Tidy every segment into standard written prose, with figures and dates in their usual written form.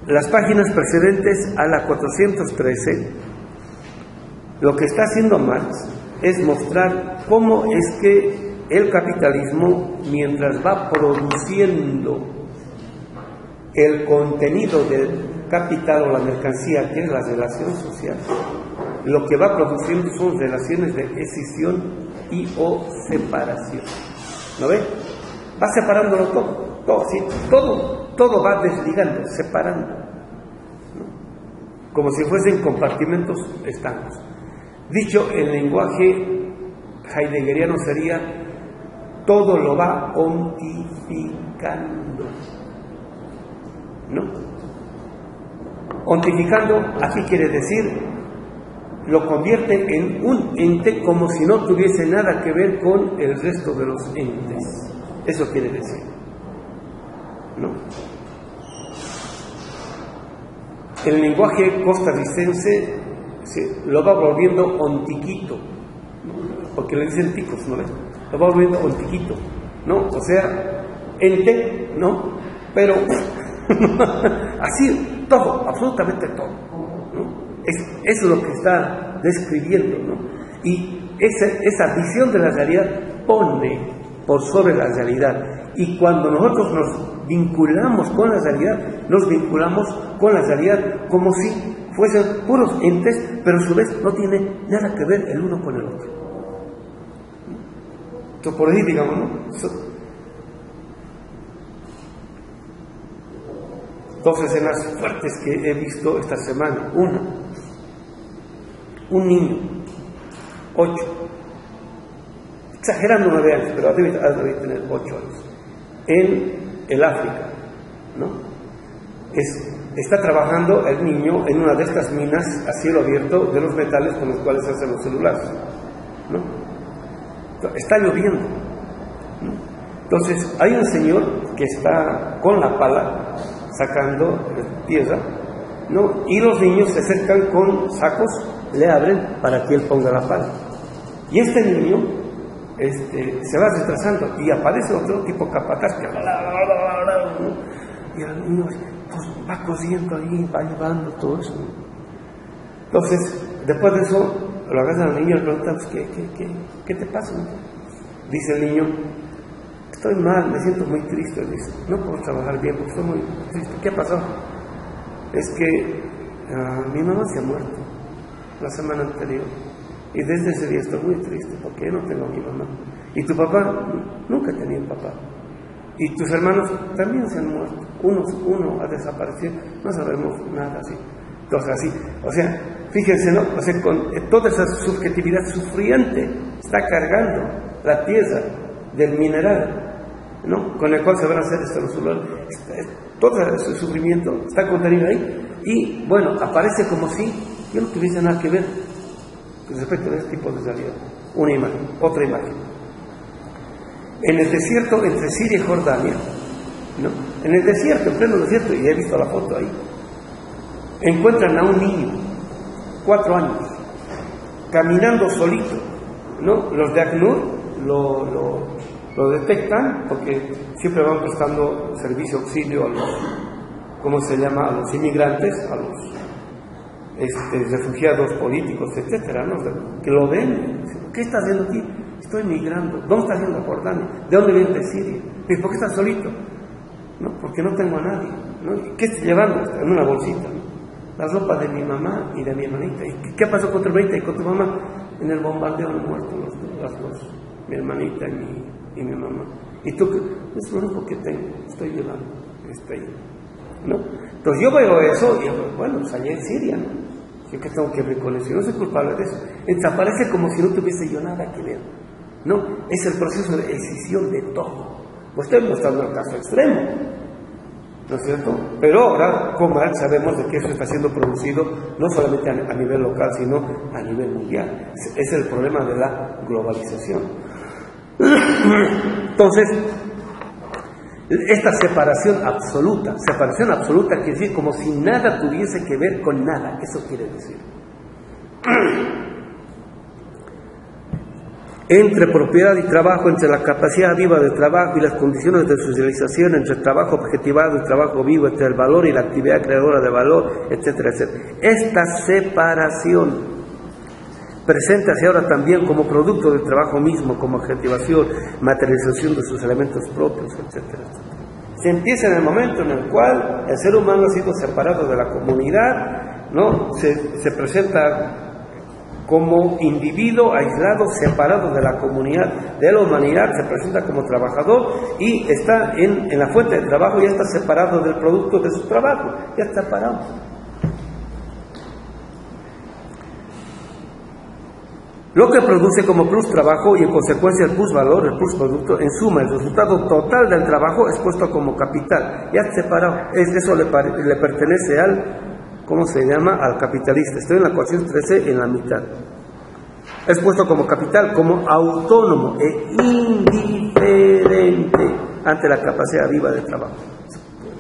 las páginas precedentes a la 413, lo que está haciendo Marx es mostrar cómo es que el capitalismo, mientras va produciendo el contenido del capital o la mercancía, que es la relación social, lo que va produciendo son relaciones de escisión y o separación. ¿No ve? Va separándolo todo, ¿sí? Todo va desligando, separando, ¿no? Como si fuesen compartimentos estancos. Dicho en lenguaje heideggeriano sería: todo lo va ontificando, ¿no? Ontificando aquí quiere decir, lo convierte en un ente como si no tuviese nada que ver con el resto de los entes. Eso quiere decir, ¿no? El lenguaje costarricense lo va volviendo ontiquito, ¿no? Porque le dicen ticos, ¿no? Lo va volviendo ontiquito, ¿no? O sea, ente, ¿no? Pero así, todo, absolutamente todo, ¿no? Eso es lo que está describiendo, ¿no? Y esa visión de la realidad pone por sobre la realidad. Y cuando nosotros nos vinculamos con la realidad, nos vinculamos con la realidad como si fuesen puros entes, pero a su vez no tiene nada que ver el uno con el otro. Entonces, por ahí, digamos, ¿no? Dos escenas fuertes que he visto esta semana. Una, un niño, 8, exagerando 9 años, pero debe tener 8 años, en el África, ¿no? Está trabajando el niño en una de estas minas a cielo abierto de los metales con los cuales se hacen los celulares, ¿no? Está lloviendo, ¿no? Entonces hay un señor que está con la pala sacando tierra, ¿no? Y los niños se acercan con sacos, le abren para que él ponga la pala. Y este niño se va retrasando y aparece otro tipo capataz que ¿no? Y el niño pues, va corriendo ahí, va llevando todo eso. Entonces, después de eso, lo agarran al niño y le preguntan, pues, ¿qué te pasa? Dice el niño: estoy mal, me siento muy triste. Dice: no puedo trabajar bien porque estoy muy triste. ¿Qué pasó? Es que mi mamá se ha muerto la semana anterior y desde ese día estoy muy triste porque yo no tengo a mi mamá. Y tu papá nunca tenía papá. Y tus hermanos también se han muerto. Uno ha desaparecido. No sabemos nada así. Entonces así, o sea, fíjense, ¿no? O sea, con toda esa subjetividad sufriente está cargando la tierra del mineral, ¿no? Con el cual se van a hacer los celulares. Todo ese sufrimiento está contenido ahí. Y bueno, aparece como si yo no tuviese nada que ver respecto a este tipo de realidad. Una imagen, otra imagen. En el desierto entre Siria y Jordania, ¿no? En el desierto, en pleno desierto, y he visto la foto ahí, encuentran a un niño, 4 años, caminando solito, ¿no? Los de ACNUR lo detectan porque siempre van prestando servicio, auxilio a los, ¿cómo se llama?, a los inmigrantes, a los refugiados políticos, etcétera, ¿no? O sea, que lo ven, ¿qué estás haciendo aquí? Estoy migrando. ¿Dónde estás yendo? A Jordania. ¿De dónde vienes? De Siria. ¿Y por qué estás solito? No, porque no tengo a nadie, ¿no? ¿Qué estás llevando? En una bolsita, ¿no? La ropa de mi mamá y de mi hermanita. ¿Y qué pasó con tu hermanita y con tu mamá? En el bombardeo han muerto las dos, mi hermanita y mi mamá. ¿Y tú qué? Es lo único que tengo, estoy llevando, ¿no? Entonces yo veo eso y bueno, salí en Siria, ¿no? Yo que tengo que ver con eso, yo no soy culpable de eso. Entonces aparece como si no tuviese yo nada que ver, ¿no? Es el proceso de escisión de todo. Pues estoy mostrando el caso extremo, ¿no es cierto? Pero ahora, como sabemos de que eso está siendo producido no solamente a nivel local, sino a nivel mundial. Es el problema de la globalización. Entonces, esta separación absoluta quiere decir como si nada tuviese que ver con nada. Eso quiere decir. entre propiedad y trabajo, entre la capacidad viva de trabajo y las condiciones de socialización, entre el trabajo objetivado y trabajo vivo, entre el valor y la actividad creadora de valor, etcétera, etcétera. Esta separación preséntase ahora también como producto del trabajo mismo, como objetivación, materialización de sus elementos propios, etcétera, etcétera. Se empieza en el momento en el cual el ser humano ha sido separado de la comunidad, ¿no? Se presenta como individuo aislado, separado de la comunidad, de la humanidad, se presenta como trabajador y está en la fuente de trabajo, ya está separado del producto de su trabajo, ya está parado. Lo que produce como plus trabajo y en consecuencia el plus valor, el plus producto, en suma el resultado total del trabajo es puesto como capital, ya separado, eso le pertenece al, ¿cómo se llama?, al capitalista. Estoy en la ecuación 13 en la mitad. Es puesto como capital, como autónomo e indiferente ante la capacidad viva de trabajo.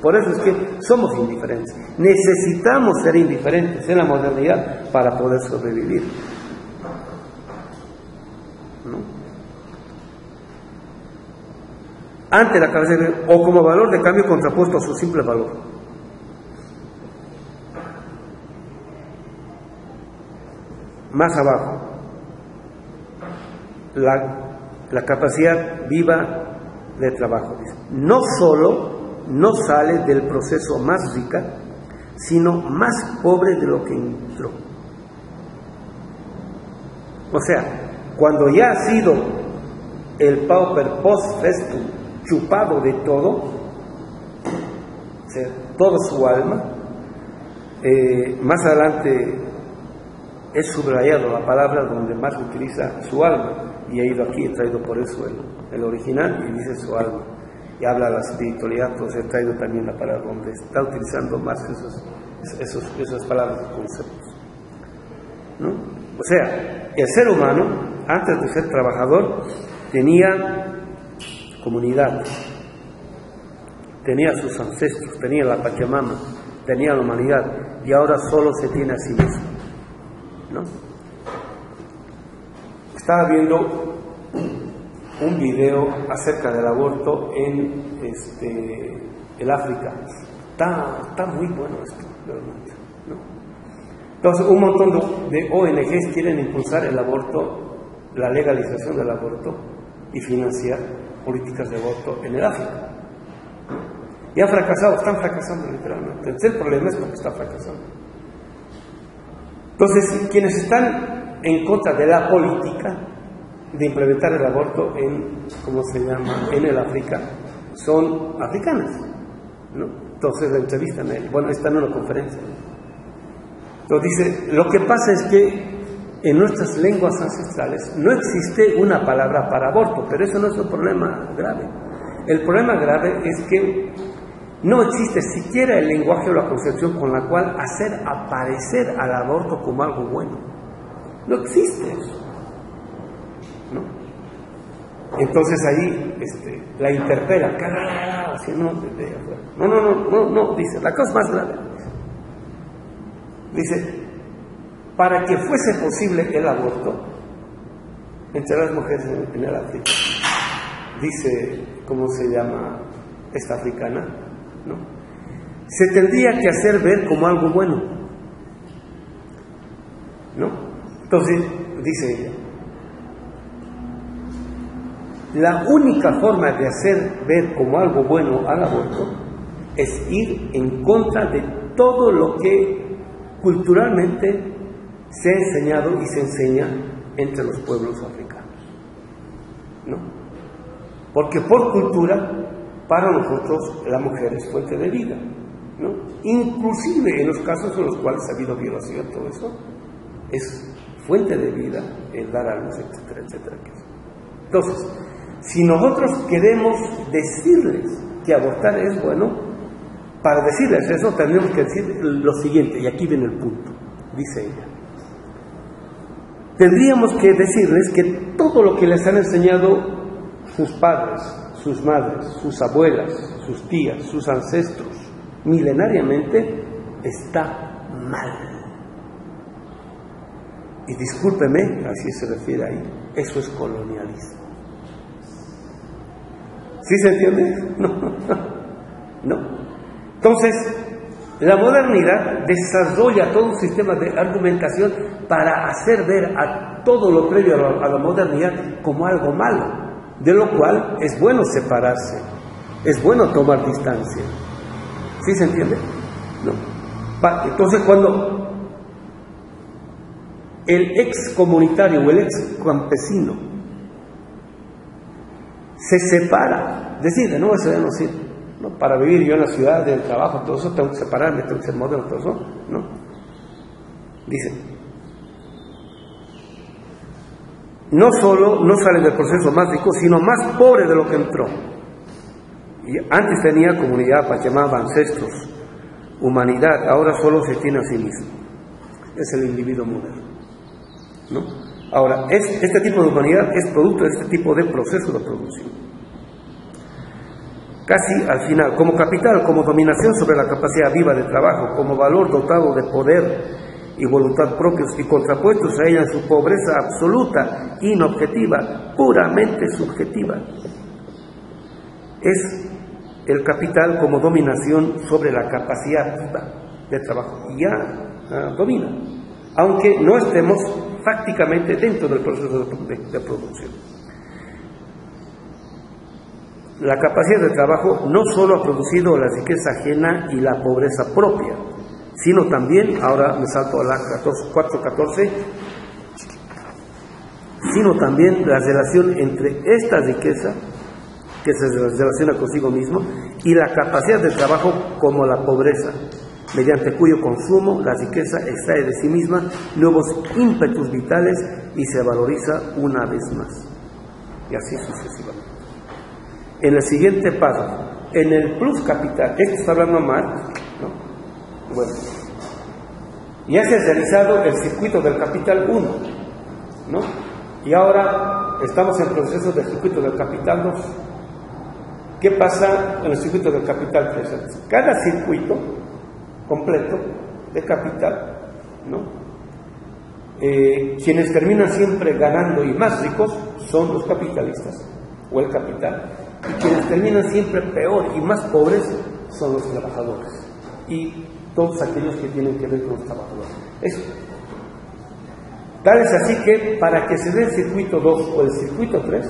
Por eso es que somos indiferentes. Necesitamos ser indiferentes en la modernidad para poder sobrevivir, ¿no? Ante la capacidad o como valor de cambio contrapuesto a su simple valor. Más abajo, la capacidad viva de trabajo. No solo no sale del proceso más rica, sino más pobre de lo que entró. O sea, cuando ya ha sido el pauper post festum chupado de todo, o sea, toda su alma, más adelante es subrayado la palabra donde más utiliza su alma, y he ido aquí, he traído por eso el original, y dice su alma, y habla de la espiritualidad, entonces he traído también la palabra donde está utilizando más esas palabras y conceptos, ¿no? O sea, el ser humano, antes de ser trabajador, tenía comunidad, tenía sus ancestros, tenía la Pachamama, tenía la humanidad, y ahora solo se tiene a sí mismo, ¿no? Estaba viendo un video acerca del aborto en el África. Está muy bueno esto, realmente, ¿no? Entonces, un montón de ONGs quieren impulsar el aborto, la legalización del aborto y financiar políticas de aborto en el África. Y han fracasado, están fracasando literalmente. El problema es porque está fracasando. Entonces, quienes están en contra de la política de implementar el aborto en el África son africanas, ¿no? Entonces la entrevistan a él, bueno, está en una conferencia. Entonces dice, lo que pasa es que en nuestras lenguas ancestrales no existe una palabra para aborto, pero eso no es un problema grave. El problema grave es que no existe siquiera el lenguaje o la concepción con la cual hacer aparecer al aborto como algo bueno. No existe eso, ¿no? Entonces ahí la interpela, así, no, dice, la cosa más grave. Dice, para que fuese posible el aborto entre las mujeres en el África, dice, ¿cómo se llama esta africana?, ¿no? Se tendría que hacer ver como algo bueno, ¿no? Entonces, dice ella, la única forma de hacer ver como algo bueno al aborto es ir en contra de todo lo que culturalmente se ha enseñado y se enseña entre los pueblos africanos, ¿no? Porque por cultura, para nosotros la mujer es fuente de vida, ¿no? Inclusive en los casos en los cuales ha habido violación, todo eso es fuente de vida, el dar a luz, etcétera, etcétera. Entonces, si nosotros queremos decirles que abortar es bueno, para decirles eso tendríamos que decir lo siguiente, y aquí viene el punto, dice ella. Tendríamos que decirles que todo lo que les han enseñado sus padres, sus madres, sus abuelas, sus tías, sus ancestros, milenariamente, está mal. Y discúlpeme, así se refiere ahí, eso es colonialismo. ¿Sí se entiende? No. Entonces, la modernidad desarrolla todo un sistema de argumentación para hacer ver a todo lo previo a la modernidad como algo malo, de lo cual es bueno separarse, es bueno tomar distancia. ¿Sí se entiende? No. Entonces, cuando el ex comunitario o el ex campesino se separa, decide, no, eso ya no sirve, ¿no? Para vivir yo en la ciudad, del trabajo, todo eso, tengo que separarme, tengo que ser moderno, todo eso, ¿no? Dice, no solo no sale del proceso más rico, sino más pobre de lo que entró. Y antes tenía comunidad, Pachamama, ancestros, humanidad, ahora solo se tiene a sí mismo. Es el individuo moderno, ¿no? Ahora, este tipo de humanidad es producto de este tipo de proceso de producción. Casi al final, como capital, como dominación sobre la capacidad viva de trabajo, como valor dotado de poder y voluntad propios y contrapuestos a ella en su pobreza absoluta, inobjetiva, puramente subjetiva. Es el capital como dominación sobre la capacidad viva de trabajo. Y ya domina, aunque no estemos prácticamente dentro del proceso de producción. La capacidad de trabajo no solo ha producido la riqueza ajena y la pobreza propia, sino también, ahora me salto a la 4.14, sino también la relación entre esta riqueza, que se relaciona consigo mismo, y la capacidad de trabajo como la pobreza, mediante cuyo consumo la riqueza extrae de sí misma nuevos ímpetus vitales y se valoriza una vez más. Y así sucesivamente. En el siguiente paso, en el plus capital, esto está hablando Marx, ¿no? Bueno, ya se ha realizado el circuito del capital 1, ¿no? Y ahora estamos en proceso del circuito del capital 2. ¿Qué pasa en el circuito del capital 3? Cada circuito completo de capital, ¿no? Quienes terminan siempre ganando y más ricos son los capitalistas o el capital, y quienes terminan siempre peor y más pobres son los trabajadores y todos aquellos que tienen que ver con los trabajadores. Eso. Tal es así que para que se dé el circuito 2 o el circuito 3,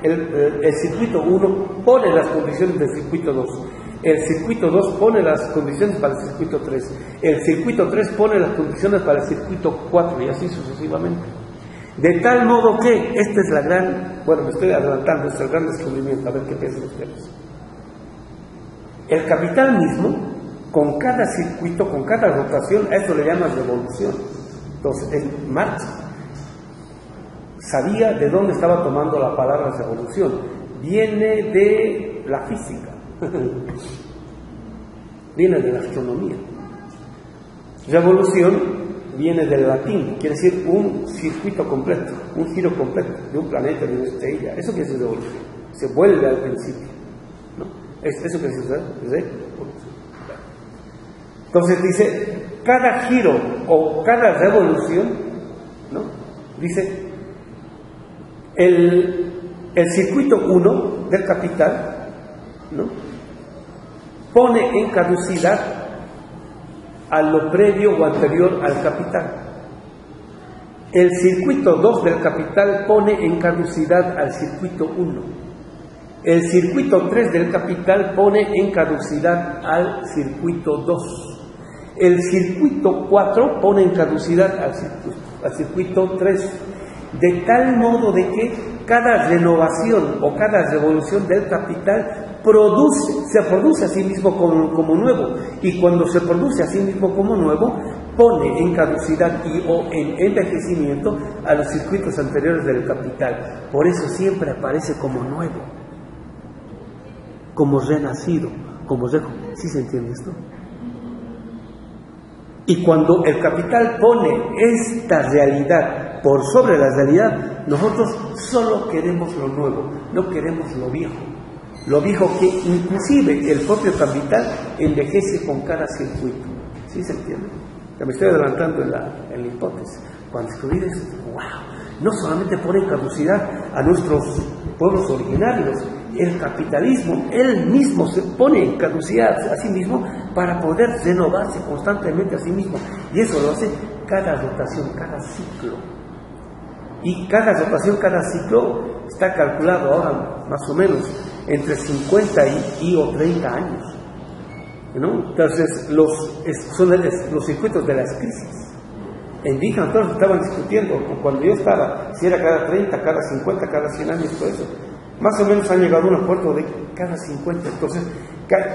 el circuito 1 pone las condiciones del circuito 2, el circuito 2 pone las condiciones para el circuito 3, el circuito 3 pone las condiciones para el circuito 4 y así sucesivamente. De tal modo que, esta es la gran, bueno, me estoy adelantando, este es el gran descubrimiento, a ver qué piensan ustedes. El capital mismo, con cada circuito, con cada rotación, a eso le llaman revolución. Entonces, Marx sabía de dónde estaba tomando la palabra revolución. Viene de la física, viene de la astronomía. Revolución viene del latín, quiere decir un circuito completo, un giro completo de un planeta, de una estrella. Eso quiere decir revolución. Se vuelve al principio, ¿no? Eso quiere decir revolución. Entonces dice, cada giro o cada revolución, ¿no? Dice, el circuito 1 del capital, ¿no? Pone en caducidad a lo previo o anterior al capital. El circuito 2 del capital pone en caducidad al circuito 1. El circuito 3 del capital pone en caducidad al circuito 2. El circuito 4 pone en caducidad al circuito 3. De tal modo de que cada renovación o cada revolución del capital se produce a sí mismo como nuevo, y cuando se produce a sí mismo como nuevo, pone en caducidad o en envejecimiento a los circuitos anteriores del capital. Por eso siempre aparece como nuevo, como renacido, ¿sí se entiende esto? Y cuando el capital pone esta realidad por sobre la realidad, nosotros solo queremos lo nuevo, no queremos lo viejo. Lo viejo que inclusive el propio capital envejece con cada circuito. ¿Sí se entiende? Ya me estoy adelantando en la hipótesis. Cuando escribí eso, wow, no solamente pone en caducidad a nuestros pueblos originarios, el capitalismo, él mismo se pone en caducidad a sí mismo para poder renovarse constantemente a sí mismo. Y eso lo hace cada rotación, cada ciclo. Y cada rotación, cada ciclo está calculado ahora más o menos entre 50 o 30 años, ¿no? Entonces son los circuitos de las crisis. En Dijan todos estaban discutiendo, cuando yo estaba, si era cada 30, cada 50, cada 100 años, todo eso. Más o menos han llegado a un acuerdo de cada 50. Entonces,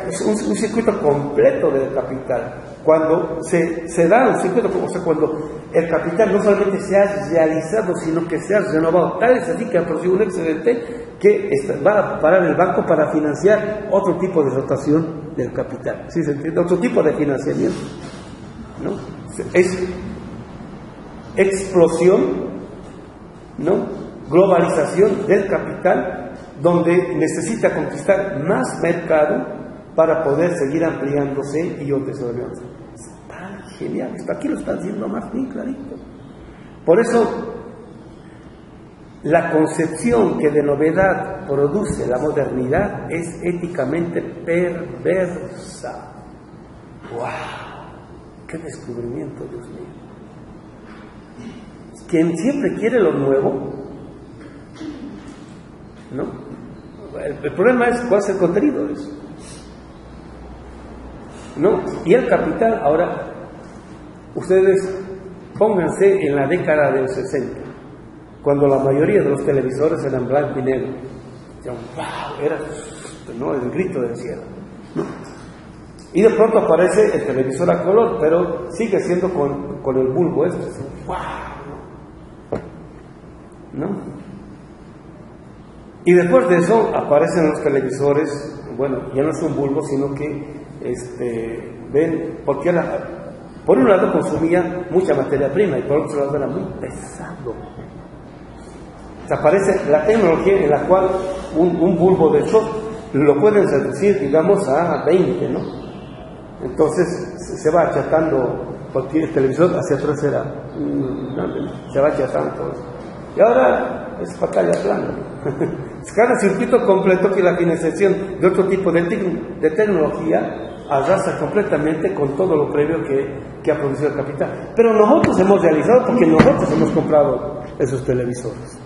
es un circuito completo del capital. Cuando se da un circuito, o sea, cuando el capital no solamente se ha realizado, sino que se ha renovado, tal es así que ha producido un excedente que va a parar el banco para financiar otro tipo de rotación del capital. ¿Sí se entiende? Otro tipo de financiamiento, ¿no? Es explosión, ¿no? Globalización del capital, donde necesita conquistar más mercado para poder seguir ampliándose y desarrollándose. Está genial, esto aquí lo está diciendo más bien clarito. Por eso, la concepción que de novedad produce la modernidad es éticamente perversa. ¡Wow! ¡Qué descubrimiento, Dios mío! Quien siempre quiere lo nuevo, ¿no? El problema es cuál es el contenido de eso, ¿no? Y el capital, ahora, ustedes pónganse en la década del 60, cuando la mayoría de los televisores eran blanco y negro. ¡Wow! Era, ¿no?, el grito del cielo, ¿no? Y de pronto aparece el televisor a color, pero sigue siendo con el bulbo este. ¡Wow! ¿No? Y después de eso aparecen los televisores, bueno, ya no es un bulbo, sino que ven, porque por un lado consumía mucha materia prima y por otro lado era muy pesado. O sea, aparece la tecnología en la cual un bulbo de esos lo pueden reducir, digamos, a 20, ¿no? Entonces se va achatando, porque el televisor hacia atrás era, se va achatando todo eso. Y ahora es pantalla plana. Cada circuito completo que la financiación de otro tipo de tecnología arrasa completamente con todo lo previo que ha producido el capital. Pero nosotros hemos realizado porque nosotros hemos comprado esos televisores.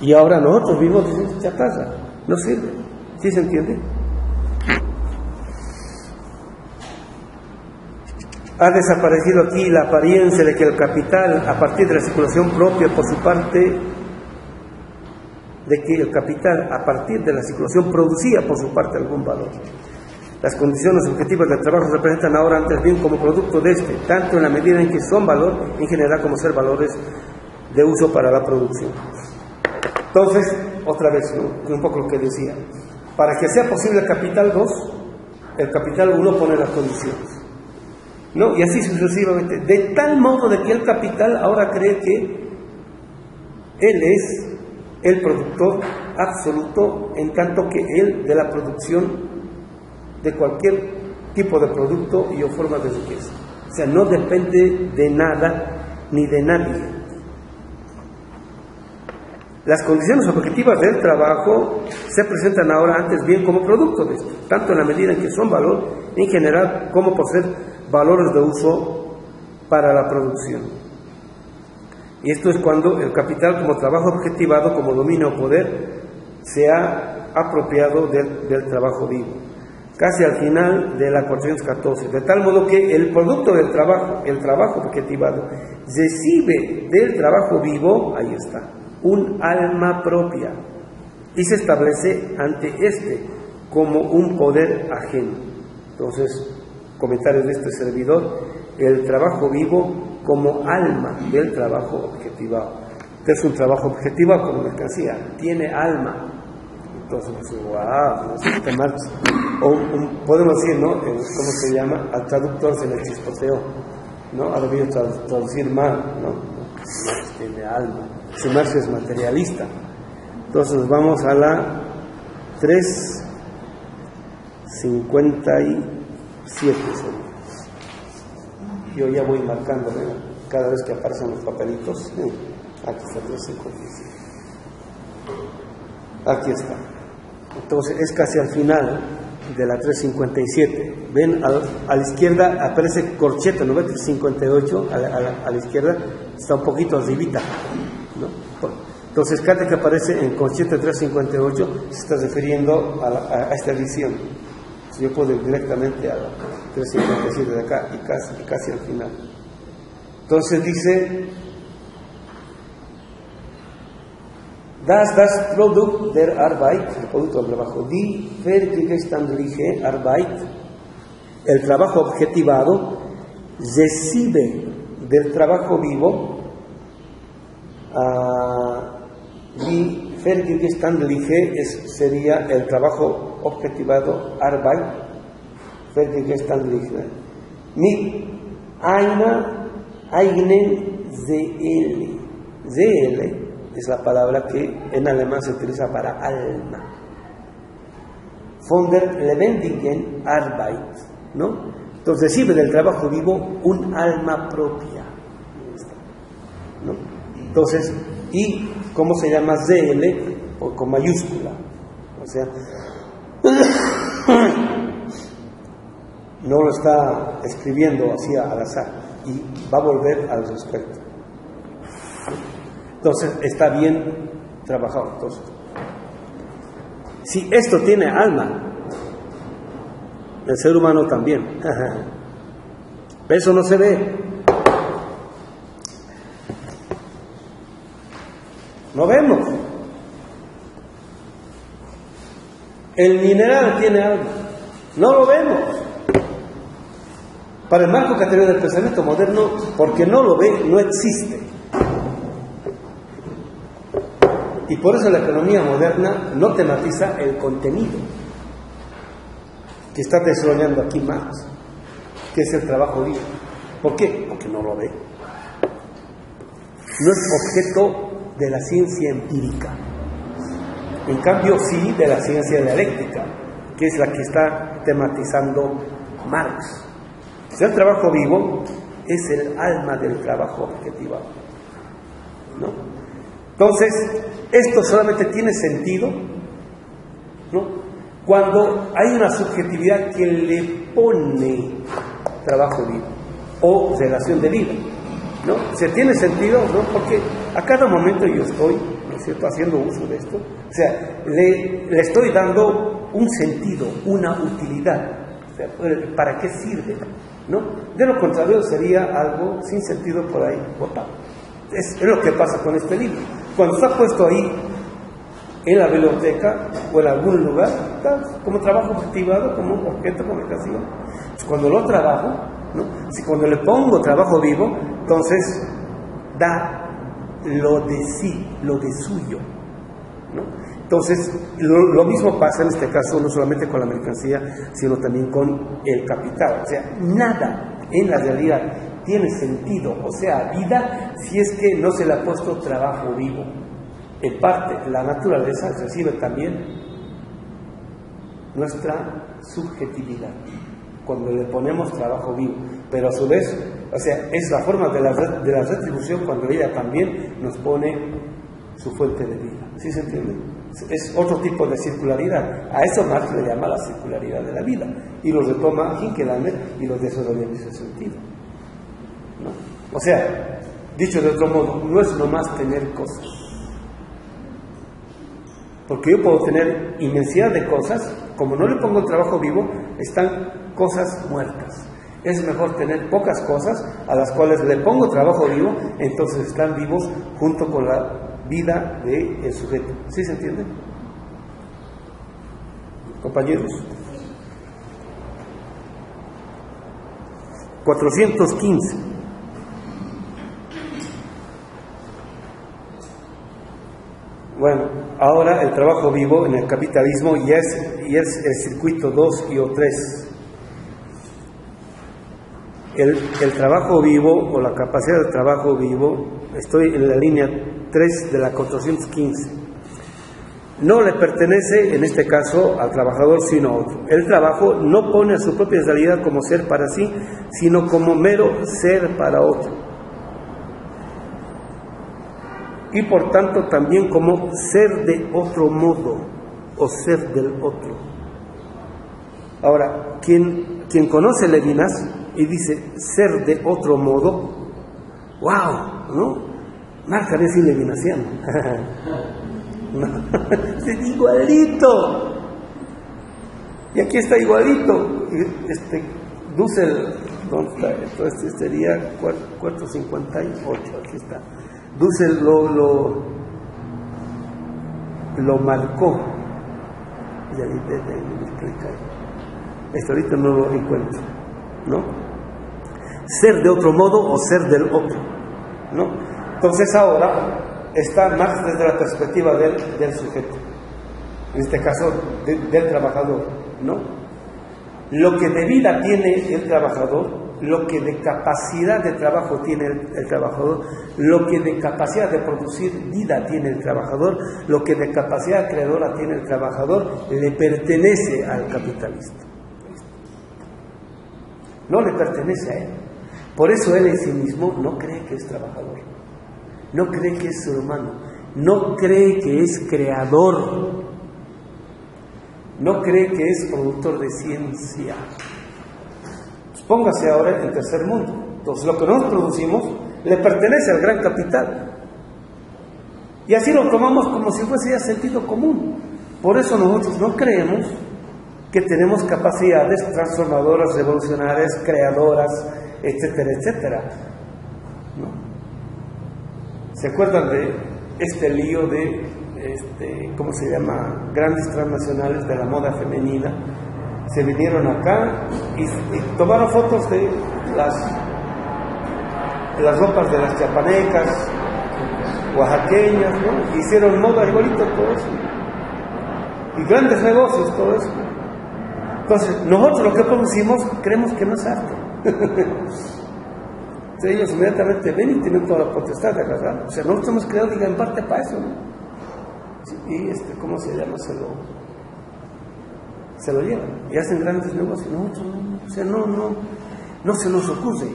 Y ahora nosotros vivimos diciendo chatarra, no sirve. ¿Sí se entiende? Ha desaparecido aquí la apariencia de que el capital, a partir de la circulación propia por su parte, producía por su parte algún valor. Las condiciones objetivas del trabajo se representan ahora antes bien como producto de este, tanto en la medida en que son valor en general como ser valores de uso para la producción. Entonces, otra vez, ¿no?, un poco lo que decía, para que sea posible el capital 2, el capital 1 pone las condiciones, ¿no? Y así sucesivamente, de tal modo de que el capital ahora cree que él es el productor absoluto, en tanto que él de la producción de cualquier tipo de producto y o forma de riqueza. O sea, no depende de nada ni de nadie. Las condiciones objetivas del trabajo se presentan ahora antes bien como producto de esto, tanto en la medida en que son valor en general como por ser valores de uso para la producción. Y esto es cuando el capital como trabajo objetivado, como dominio o poder, se ha apropiado del trabajo vivo, casi al final de la 414, de tal modo que el producto del trabajo, el trabajo objetivado, recibe del trabajo vivo, ahí está, un alma propia, y se establece ante este como un poder ajeno. Entonces, comentarios de este servidor, el trabajo vivo como alma del trabajo objetivado. Este es un trabajo objetivado como mercancía, tiene alma. Entonces, wow, este Marx, podemos decir, ¿no?, ¿cómo se llama? Al traductor se le chispoteó, ¿no? Ha debido traducir mal, ¿no? Marx tiene alma. Si Marx es materialista. Entonces vamos a la 357. Yo ya voy marcando, ¿verdad? Cada vez que aparecen los papelitos. Aquí está 357. Aquí está. Entonces es casi al final de la 357. Ven, a la izquierda aparece corchete, ¿no ves? 358, a la izquierda está un poquito arribita, ¿no? Entonces cada que aparece en corchete 358 se está refiriendo a esta edición. Yo puedo ir directamente a la 357 de acá y casi al final. Entonces dice: Das Produkt der Arbeit, el producto del trabajo, die vergegenständliche Arbeit, el trabajo objetivado, recibe del trabajo vivo, die vergegenständliche sería el trabajo objetivado, Arbeit, vergegenständliche, mit einer eigenen Seele. Seele es la palabra que en alemán se utiliza para alma. Von der lebendigen Arbeit, ¿no? Entonces recibe del trabajo vivo un alma propia, ¿no? Entonces, ¿y cómo se llama ZL? O con mayúscula, o sea, no lo está escribiendo así al azar y va a volver al respecto. Entonces está bien trabajado. Entonces, si esto tiene alma, el ser humano también. Eso no se ve. No vemos. El mineral tiene alma. No lo vemos. Para el marco categórico del pensamiento moderno, porque no lo ve, no existe. Y por eso la economía moderna no tematiza el contenido que está desarrollando aquí Marx, que es el trabajo vivo. ¿Por qué? Porque no lo ve. No es objeto de la ciencia empírica. En cambio, sí de la ciencia dialéctica, que es la que está tematizando Marx. O sea, el trabajo vivo es el alma del trabajo objetivado, ¿no? Entonces, esto solamente tiene sentido, ¿no?, cuando hay una subjetividad que le pone trabajo vivo o relación de vida, ¿no? Se tiene sentido, ¿no? Porque a cada momento yo estoy, ¿no es cierto?, haciendo uso de esto. O sea, le estoy dando un sentido, una utilidad. O sea, ¿para qué sirve?, ¿no? De lo contrario sería algo sin sentido por ahí botado. Es lo que pasa con este libro. Cuando está puesto ahí en la biblioteca o en algún lugar, está como trabajo objetivado, como un objeto de comunicación. Cuando lo trabajo, ¿no?, si cuando le pongo trabajo vivo, entonces da lo de sí, lo de suyo, ¿no? Entonces, lo mismo pasa en este caso, no solamente con la mercancía, sino también con el capital. O sea, nada en la realidad tiene sentido, o sea, vida, si es que no se le ha puesto trabajo vivo. En parte, la naturaleza recibe también nuestra subjetividad cuando le ponemos trabajo vivo, pero a su vez, o sea, es la forma de la retribución cuando ella también nos pone su fuente de vida. ¿Sí se entiende? Es otro tipo de circularidad. A eso Marx le llama la circularidad de la vida, y lo retoma Hinkelhammer y lo desarrolla en ese sentido, ¿no? O sea, dicho de otro modo, no es nomás tener cosas, porque yo puedo tener inmensidad de cosas, como no le pongo el trabajo vivo, están cosas muertas. Es mejor tener pocas cosas a las cuales le pongo trabajo vivo, entonces están vivos junto con la vida del sujeto. ¿Sí se entiende, compañeros? 415. Bueno, ahora el trabajo vivo en el capitalismo y es el circuito 2 y o 3. El trabajo vivo o la capacidad de trabajo vivo, estoy en la línea 3 de la 415. no le pertenece, en este caso, al trabajador, sino a otro. El trabajo no pone a su propia realidad como ser para sí, sino como mero ser para otro. Y por tanto también como ser de otro modo, o ser del otro. Ahora, quien conoce Levinas y dice ser de otro modo, ¡wow! ¿No? Marca es levinasiano. No, es igualito. Y aquí está igualito. Dussel, ¿dónde está? Entonces sería 458, aquí está. Dussel lo marcó. Y ahí me explica. Esto ahorita no lo encuentro, ¿no? Ser de otro modo o ser del otro, ¿no? Entonces ahora está más desde la perspectiva del sujeto, en este caso del trabajador, ¿no? Lo que de vida tiene el trabajador, lo que de capacidad de trabajo tiene el trabajador, lo que de capacidad de producir vida tiene el trabajador, lo que de capacidad creadora tiene el trabajador, le pertenece al capitalista. No le pertenece a él. Por eso él en sí mismo no cree que es trabajador, no cree que es ser humano, no cree que es creador, no cree que es productor de ciencia. Pues póngase ahora en tercer mundo. Entonces lo que nosotros producimos le pertenece al gran capital. Y así lo tomamos como si fuese ya sentido común. Por eso nosotros no creemos que tenemos capacidades transformadoras, revolucionarias, creadoras, etcétera, etcétera. ¿No? ¿Se acuerdan de este lío de, ¿cómo se llama? Grandes transnacionales de la moda femenina? Se vinieron acá y tomaron fotos de las ropas de las chiapanecas, oaxaqueñas, ¿no? Hicieron moda igualito todo eso. Y grandes negocios, todo eso. Entonces, nosotros lo que producimos creemos que no es arte. Entonces, ellos inmediatamente ven y tienen toda la potestad de agarrar. O sea, nosotros hemos creado, diga, en parte para eso, ¿no? Y ¿cómo se llama? Se lo llevan y hacen grandes negocios. Nosotros no, o sea, no se nos ocurre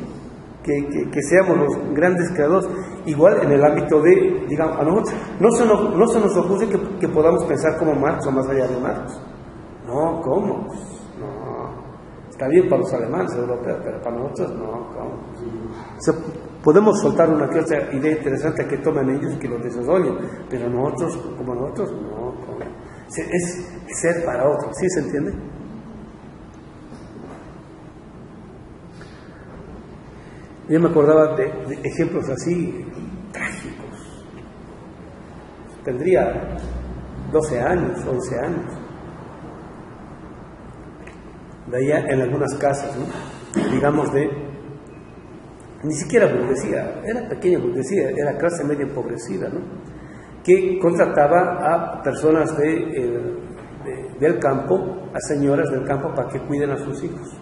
que seamos los grandes creadores. Igual en el ámbito de, digamos, a nosotros no se nos ocurre que podamos pensar como Marx o más allá de Marx. No, ¿cómo? No, está bien para los alemanes, europeos, pero para nosotros no, ¿cómo? O sea, podemos soltar una que otra idea interesante que tomen ellos y que los desarrollen, pero nosotros, como nosotros, no, ¿cómo? Es ser para otros, ¿sí se entiende? Yo me acordaba de ejemplos así trágicos. Tendría 12 años, 11 años. Veía en algunas casas, ¿no? Digamos ni siquiera burguesía, era pequeña burguesía, era clase media empobrecida, ¿no? Que contrataba a personas del campo, a señoras del campo para que cuiden a sus hijos,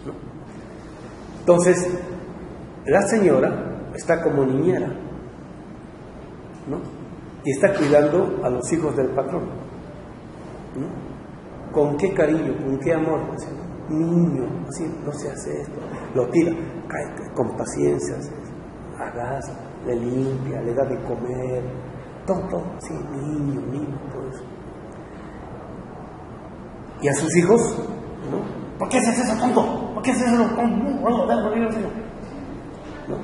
¿no? Entonces, la señora está como niñera, ¿no? Y está cuidando a los hijos del patrón, ¿no? ¿Con qué cariño, con qué amor? Niño, así, no se hace esto. Lo tira, cae con paciencia, agaza, le limpia, le da de comer, todo, sí, niño, todo eso. Y a sus hijos, ¿no? ¿Por qué haces eso, tonto? ¿Por qué haces eso? ¿No?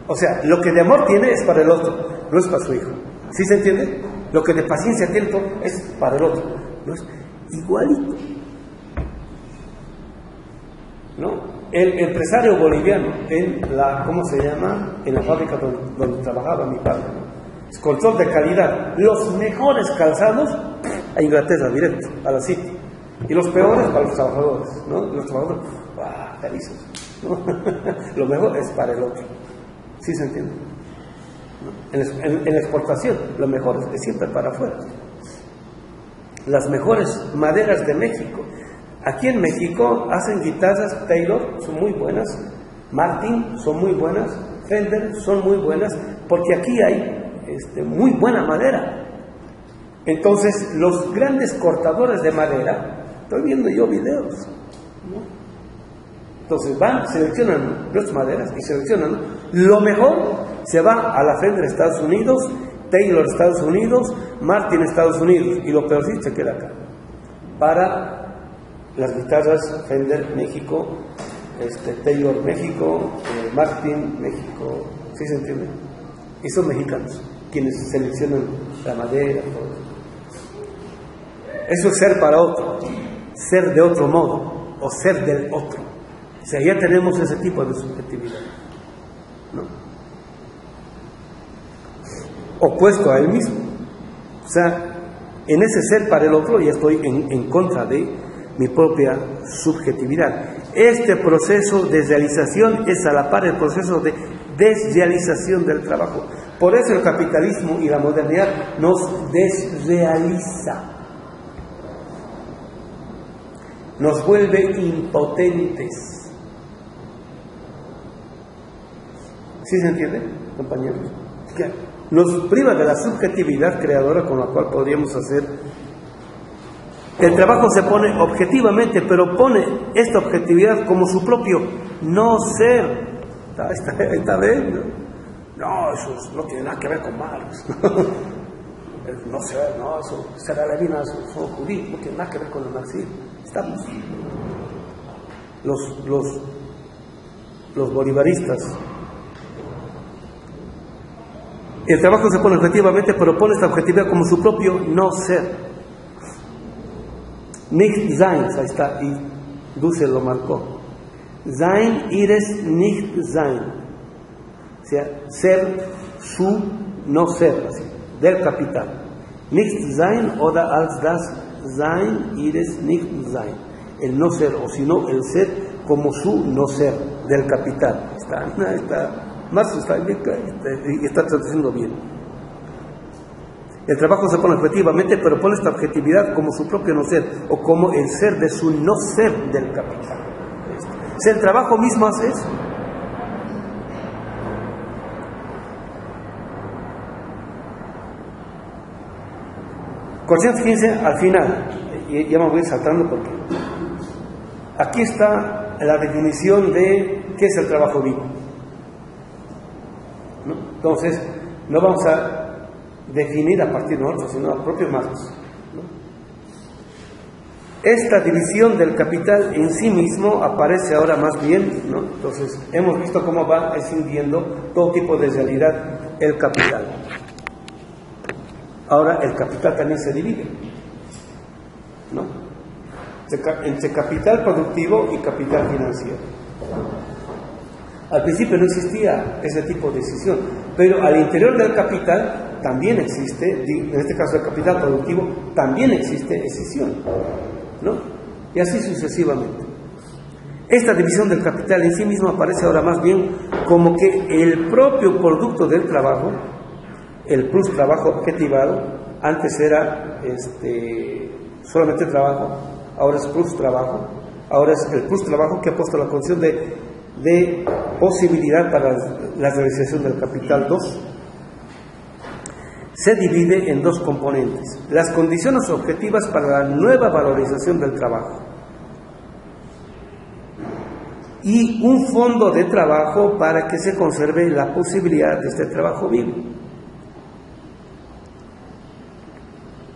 O sea, lo que de amor tiene es para el otro, no es para su hijo. ¿Sí se entiende? Lo que de paciencia tiene todo es para el otro, no es igualito, ¿no? El empresario boliviano en la, ¿cómo se llama? En la fábrica donde trabajaba mi padre, ¿no? Control de calidad, los mejores calzados a Inglaterra directo, a la City, y los peores para los trabajadores, ¿no? Los trabajadores, felices, ¿no? Lo mejor es para el otro, ¿sí se entiende? ¿No? En la exportación, lo mejor es siempre para afuera. Las mejores maderas de México. Aquí en México hacen guitarras Taylor, son muy buenas, Martin son muy buenas, Fender son muy buenas, porque aquí hay muy buena madera. Entonces, los grandes cortadores de madera, estoy viendo yo videos, ¿no? Entonces van, seleccionan las maderas y seleccionan lo mejor, se va a la Fender Estados Unidos, Taylor Estados Unidos, Martin Estados Unidos, y lo peorcito se queda acá. Para las guitarras Fender México, Taylor México, Martin México, ¿sí se entiende? Y son mexicanos quienes seleccionan la madera, todo. Eso es ser para otro, ser de otro modo, o ser del otro. O sea, ya tenemos ese tipo de subjetividad, ¿no? Opuesto a él mismo. O sea, en ese ser para el otro ya estoy en contra de mi propia subjetividad. Este proceso de realización es a la par el proceso de desrealización del trabajo. Por eso el capitalismo y la modernidad nos desrealiza, nos vuelve impotentes. ¿Sí se entiende, compañeros? Nos priva de la subjetividad creadora con la cual podríamos hacer. El trabajo se pone objetivamente, pero pone esta objetividad como su propio no ser. ¿Está bien? No, eso no tiene nada que ver con Marx. No sé, no, eso será Levinas, son judíos, no tiene nada que ver con el marxismo. Estamos. Los bolivaristas. El trabajo se pone objetivamente, pero pone esta objetividad como su propio no ser. Nicht sein, ahí está, y Dussel lo marcó. Sein ihres nicht sein. O sea, ser su no ser, así, del capital. Nicht sein oder als das Sein ihres nicht sein. El no ser, o si no, el ser como su no ser del capital. Está Marx está traduciendo bien. El trabajo se pone objetivamente, pero pone esta objetividad como su propio no ser, o como el ser de su no ser del capital. Si el trabajo mismo hace eso. Fíjense al final, ya me voy saltando porque aquí está la definición de qué es el trabajo vivo, ¿no? Entonces, no vamos a definir a partir de nosotros, sino al propio Marx, ¿no? Esta división del capital en sí mismo aparece ahora más bien, ¿no? Entonces, hemos visto cómo va escindiendo todo tipo de realidad el capital. Ahora el capital también se divide, ¿no? Entre capital productivo y capital financiero. Al principio no existía ese tipo de decisión, pero al interior del capital también existe, en este caso el capital productivo, también existe escisión, ¿no? Y así sucesivamente. Esta división del capital en sí mismo aparece ahora más bien como que el propio producto del trabajo, el plus trabajo objetivado, antes era solamente trabajo, ahora es plus trabajo, ahora es el plus trabajo que ha puesto la condición de posibilidad para la realización del capital 2. Se divide en dos componentes: las condiciones objetivas para la nueva valorización del trabajo y un fondo de trabajo para que se conserve la posibilidad de este trabajo vivo.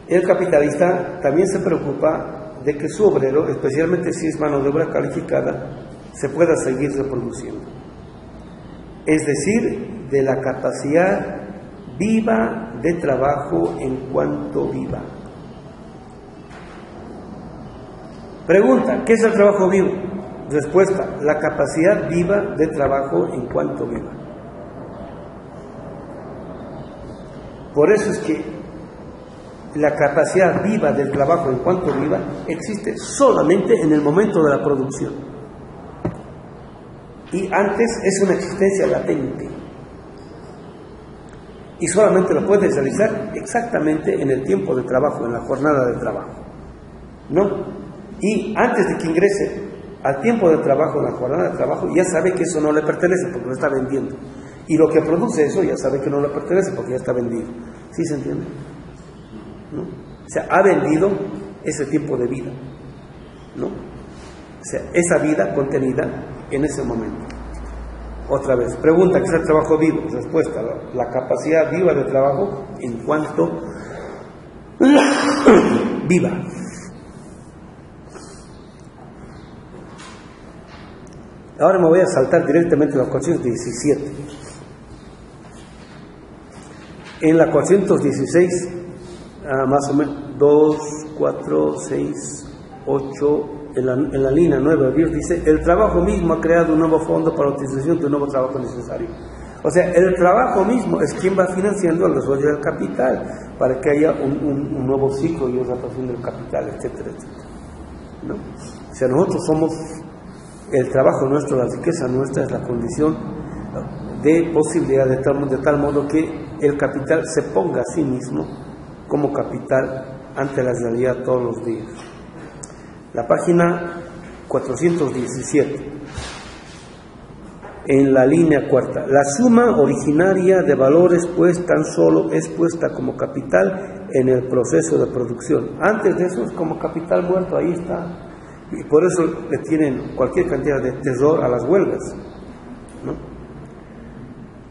El capitalista también se preocupa de que su obrero, especialmente si es mano de obra calificada, se pueda seguir reproduciendo. Es decir, de la capacidad viva de trabajo en cuanto viva. Pregunta: ¿qué es el trabajo vivo? Respuesta: la capacidad viva de trabajo en cuanto viva. Por eso es que la capacidad viva del trabajo en cuanto viva existe solamente en el momento de la producción. Y antes es una existencia latente. Y solamente lo puedes realizar exactamente en el tiempo de trabajo, en la jornada de trabajo, ¿no? Y antes de que ingrese al tiempo de trabajo, en la jornada de trabajo, ya sabe que eso no le pertenece porque lo está vendiendo. Y lo que produce eso ya sabe que no le pertenece porque ya está vendido. ¿Sí se entiende? ¿No? sea, ha vendido ese tipo de vida, ¿no? O sea, esa vida contenida en ese momento. Otra vez, pregunta, ¿qué es el trabajo vivo? Respuesta, la capacidad viva de trabajo en cuanto viva. Ahora me voy a saltar directamente a la 417. En la 416, más o menos 2, 4, 6, 8, en la línea 9, Dios dice, el trabajo mismo ha creado un nuevo fondo para la utilización de un nuevo trabajo necesario. O sea, el trabajo mismo es quien va financiando el desarrollo del capital para que haya un nuevo ciclo y rotación del capital, etcétera, etcétera, ¿no? O sea, nosotros somos, el trabajo nuestro, la riqueza nuestra es la condición de posibilidad de tal modo que el capital se ponga a sí mismo como capital ante la realidad todos los días. La página 417, en la línea cuarta, la suma originaria de valores pues tan solo es puesta como capital en el proceso de producción. Antes de eso es como capital muerto, ahí está. Y por eso le tienen cualquier cantidad de terror a las huelgas, ¿no?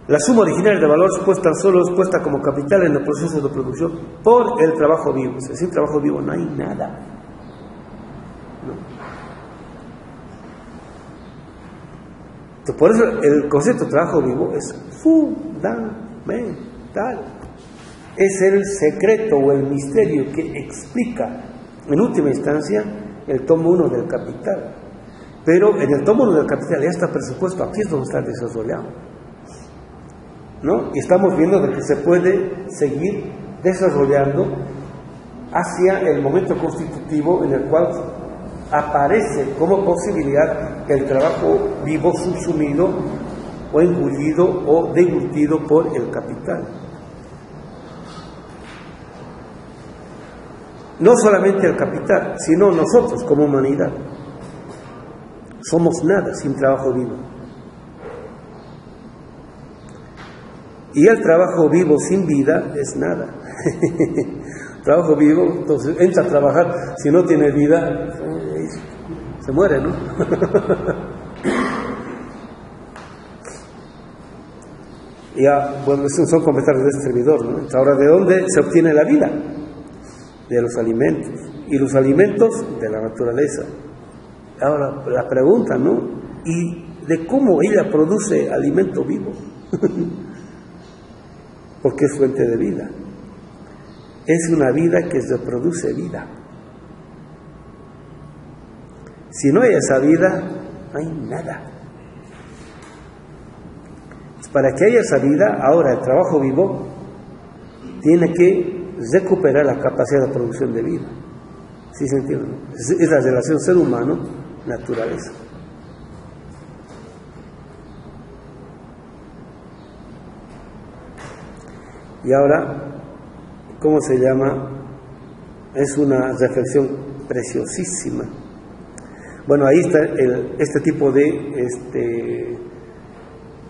La suma originaria de valores pues tan solo es puesta como capital en el proceso de producción por el trabajo vivo. O sea, sin trabajo vivo no hay nada, ¿no? Entonces, por eso el concepto de trabajo vivo es fundamental. Es el secreto o el misterio que explica en última instancia el tomo 1 del Capital. Pero en el tomo 1 del Capital ya está presupuesto, aquí es donde está desarrollado, ¿no? Y estamos viendo de que se puede seguir desarrollando hacia el momento constitutivo en el cual aparece como posibilidad el trabajo vivo subsumido o engullido o deglutido por el capital. No solamente el capital, sino nosotros como humanidad. Somos nada sin trabajo vivo. Y el trabajo vivo sin vida es nada. Trabajo vivo, entonces entra a trabajar, si no tiene vida, se muere, ¿no? Ya, bueno, son comentarios de este servidor, ¿no? Ahora, ¿de dónde se obtiene la vida? De los alimentos. Y los alimentos de la naturaleza. Ahora, la pregunta, ¿no? ¿Y de cómo ella produce alimento vivo? Porque es fuente de vida. Es una vida que reproduce vida. Si no hay esa vida, no hay nada. Para que haya esa vida, ahora el trabajo vivo tiene que recuperar la capacidad de producción de vida. ¿Sí se entiende? Es la relación ser humano-naturaleza. Y ahora, ¿cómo se llama? Es una reflexión preciosísima. Bueno, ahí está este tipo de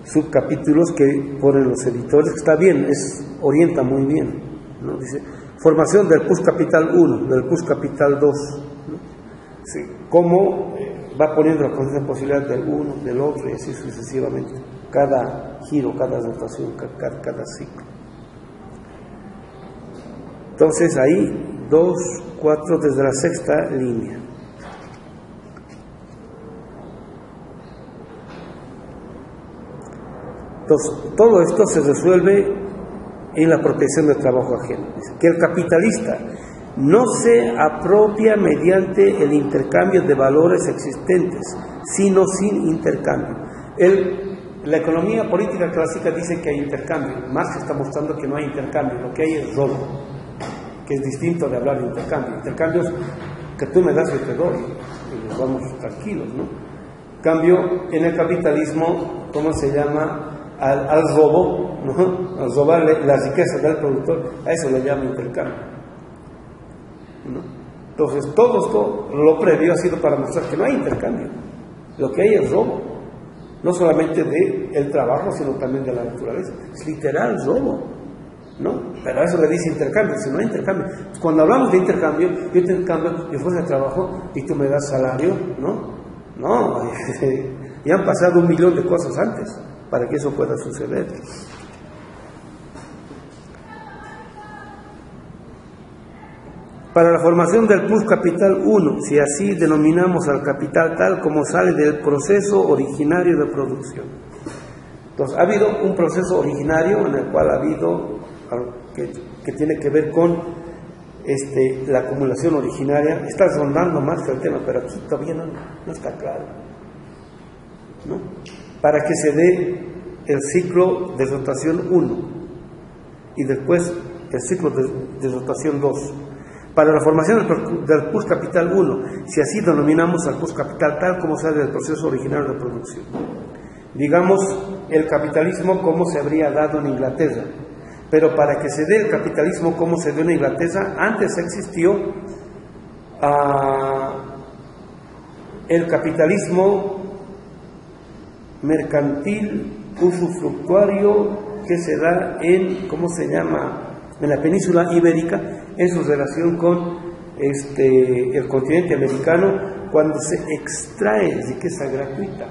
subcapítulos que ponen los editores. Está bien, orienta muy bien, ¿no? Dice, formación del PUS Capital 1, del PUS Capital 2, ¿no? Sí, cómo va poniendo la posibilidad del uno, del otro y así sucesivamente. Cada giro, cada rotación, cada ciclo. Entonces ahí 2, 4 desde la sexta línea. Entonces, todo esto se resuelve en la apropiación del trabajo ajeno. Dice que el capitalista no se apropia mediante el intercambio de valores existentes, sino sin intercambio. La economía política clásica dice que hay intercambio. Marx está mostrando que no hay intercambio, lo que hay es robo, que es distinto de hablar de intercambio. Intercambios que tú me das y te doy, y nos vamos tranquilos, ¿no? Cambio, en el capitalismo, ¿cómo se llama? Al robo, ¿no? Al robarle la riqueza del productor, a eso le llama intercambio, ¿no? Entonces, todo esto, lo previo ha sido para mostrar que no hay intercambio. Lo que hay es robo, no solamente del trabajo, sino también de la naturaleza. Es literal robo, ¿no? Pero a eso le dice intercambio. Si no hay intercambio, cuando hablamos de intercambio, yo te cambio mi fuerza de trabajo y tú me das salario, ¿no? No, ya han pasado 1 millón de cosas antes para que eso pueda suceder. Para la formación del plus capital 1, si así denominamos al capital tal como sale del proceso originario de producción. Entonces, ha habido un proceso originario en el cual ha habido que tiene que ver con la acumulación originaria. Está rondando más el tema, pero aquí todavía no está claro, ¿no? Para que se dé el ciclo de rotación 1 y después el ciclo de rotación 2. Para la formación del plus capital 1, si así denominamos al plus capital tal como sale del proceso originario de producción. Digamos, el capitalismo como se habría dado en Inglaterra. Pero para que se dé el capitalismo como se dio en Inglaterra, antes existió el capitalismo mercantil usufructuario que se da en, ¿cómo se llama?, en la península ibérica, en su relación con el continente americano, cuando se extrae riqueza gratuita,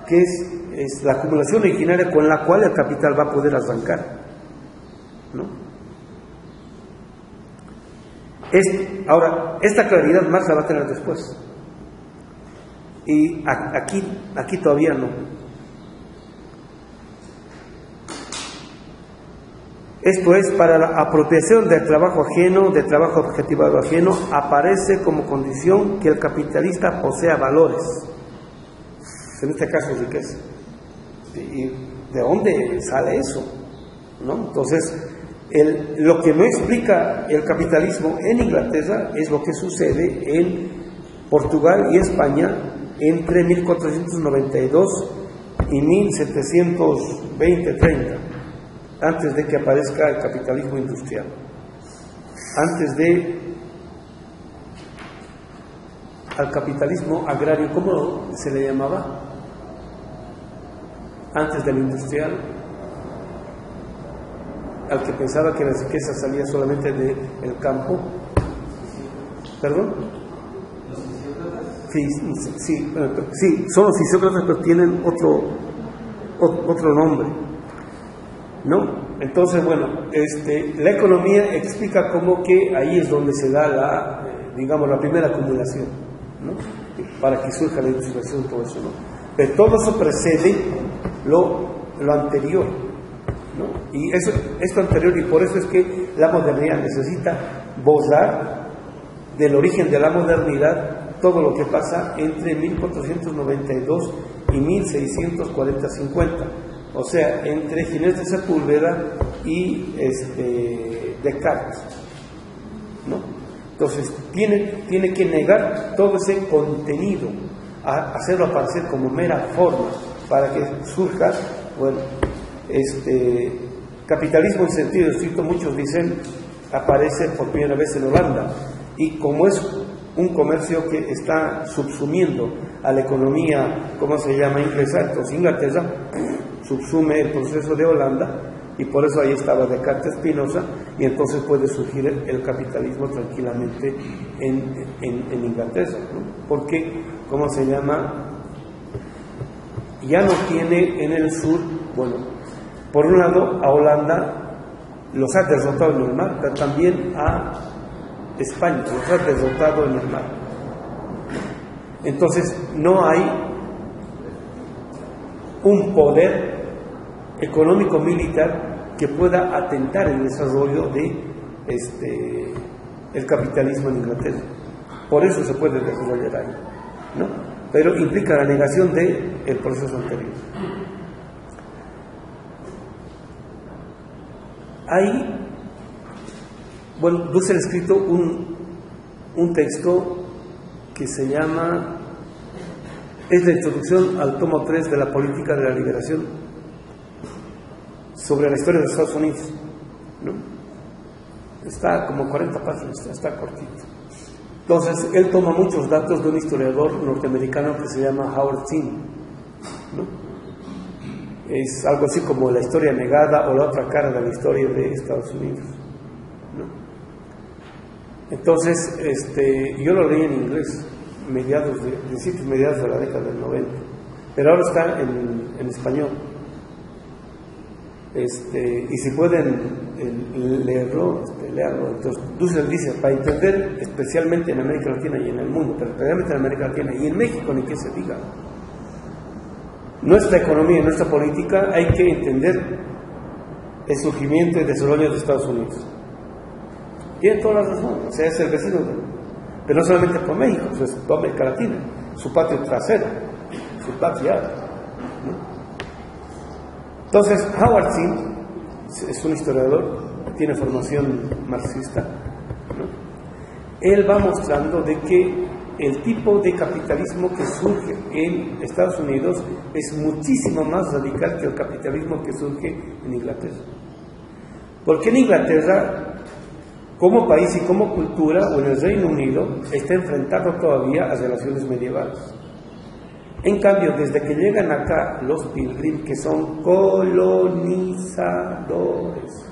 que es la acumulación originaria con la cual el capital va a poder arrancar, ¿no? Ahora, esta claridad más la va a tener después, y aquí todavía no. Esto es, para la apropiación del trabajo ajeno, del trabajo objetivado ajeno, aparece como condición que el capitalista posea valores, en este caso riqueza. ¿Y de dónde sale eso? ¿No? Entonces, lo que no explica el capitalismo en Inglaterra es lo que sucede en Portugal y España entre 1492 y 1720-30. Antes de que aparezca el capitalismo industrial, al capitalismo agrario, ¿cómo se le llamaba? Antes del industrial, al que pensaba que la riqueza salía solamente del campo. ¿Perdón? Sí, son los fisiócratas, pero tienen otro nombre, ¿no? Entonces, bueno, la economía explica cómo que ahí es donde se da la primera acumulación, ¿no? Para que surja la industrialización y todo eso, ¿no? Pero todo eso precede lo anterior, ¿no? Y esto anterior, y por eso es que la modernidad necesita borrar del origen de la modernidad todo lo que pasa entre 1492 y 1640-50. O sea, entre Ginés de Sepúlveda y Descartes, ¿no? Entonces, tiene que negar todo ese contenido, hacerlo aparecer como mera forma, para que surja, bueno, capitalismo en sentido estricto, muchos dicen, aparece por primera vez en Holanda, y como es un comercio que está subsumiendo a la economía, ¿cómo se llama?, inglesa, entonces Inglaterra subsume el proceso de Holanda, y por eso ahí estaba Descartes, Spinoza, y entonces puede surgir el capitalismo tranquilamente en Inglaterra, ¿no? Porque, ¿cómo se llama?, ya no tiene en el sur, bueno, por un lado a Holanda los ha derrotado en el mar, pero también a España los ha derrotado en el mar. Entonces no hay un poder económico militar que pueda atentar el desarrollo de el capitalismo en Inglaterra. Por eso se puede desarrollar ahí, ¿no? Pero implica la negación del proceso anterior. Ahí, bueno, Dussel ha escrito un texto que se llama, es la introducción al tomo 3 de la política de la liberación, sobre la historia de Estados Unidos, ¿no? Está como 40 páginas, está cortito. Entonces, él toma muchos datos de un historiador norteamericano que se llama Howard Zinn, ¿no? es algo así como la historia negada o la otra cara de la historia de Estados Unidos, ¿no? Entonces, yo lo leí en inglés, principios mediados de la década del 90, pero ahora está en español. Y si pueden leerlo, léanlo. Entonces, Dussel dice, para entender especialmente en América Latina y en el mundo, pero especialmente en América Latina y en México, ni que se diga, nuestra economía y nuestra política, hay que entender el surgimiento y desarrollo de Estados Unidos. Tiene toda la razón, o sea, es el vecino, pero no solamente por México, es toda América Latina, su patio trasero, su backyard, ¿no? Entonces, Howard Zinn es un historiador, tiene formación marxista, ¿no? Él va mostrando de que el tipo de capitalismo que surge en Estados Unidos es muchísimo más radical que el capitalismo que surge en Inglaterra. Porque en Inglaterra, como país y como cultura, o en el Reino Unido, está enfrentado todavía a relaciones medievales. En cambio, desde que llegan acá los Pilgrim, que son colonizadores,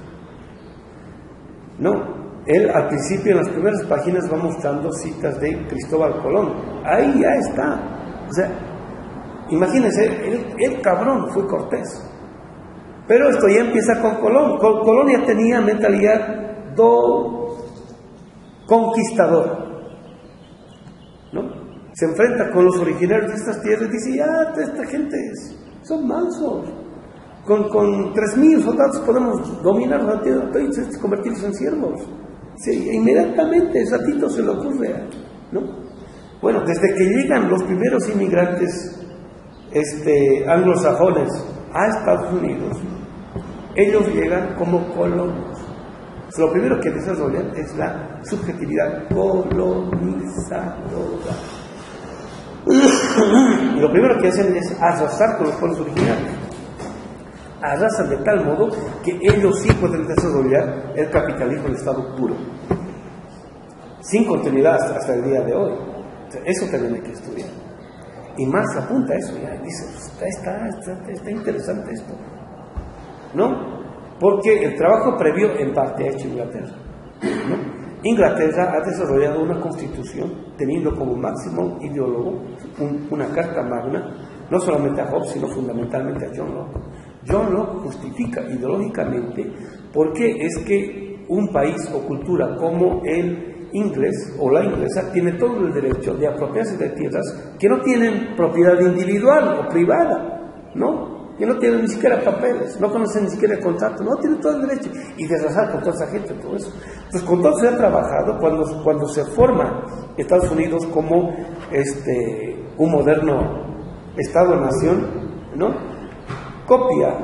no, él al principio en las primeras páginas va mostrando citas de Cristóbal Colón. Ahí ya está. O sea, imagínense, el cabrón fue Cortés. Pero esto ya empieza con Colón. Colón ya tenía mentalidad conquistadora, ¿no? Se enfrenta con los originarios de estas tierras y dice, ya, esta gente son mansos. Con 3.000 soldados podemos dominar la tierra y convertirlos en siervos. Sí, inmediatamente, ese ratito se le ocurre, ¿no? Bueno, desde que llegan los primeros inmigrantes anglosajones a Estados Unidos, ellos llegan como colonos. Lo primero que desarrollan es la subjetividad colonizadora. Y lo primero que hacen es arrasar con los pueblos originarios. Arrasan de tal modo que ellos sí pueden desarrollar el capitalismo en estado puro, sin continuidad hasta el día de hoy. O sea, eso también hay que estudiar. Y Marx apunta a eso, ya dice, está interesante esto, ¿no? Porque el trabajo previo en parte ha hecho Inglaterra, ¿no? Inglaterra ha desarrollado una constitución teniendo como máximo ideólogo una carta magna, no solamente a Hobbes, sino fundamentalmente a John Locke. John Locke justifica ideológicamente por qué es que un país o cultura como el inglés o la inglesa tiene todo el derecho de apropiarse de tierras que no tienen propiedad individual o privada, ¿no? Que no tienen ni siquiera papeles, no conocen ni siquiera el contrato, no tienen todo el derecho, y de arrasar con toda esa gente, todo eso. Entonces, con todo se ha trabajado cuando se forma Estados Unidos como un moderno Estado-nación, ¿no? Copia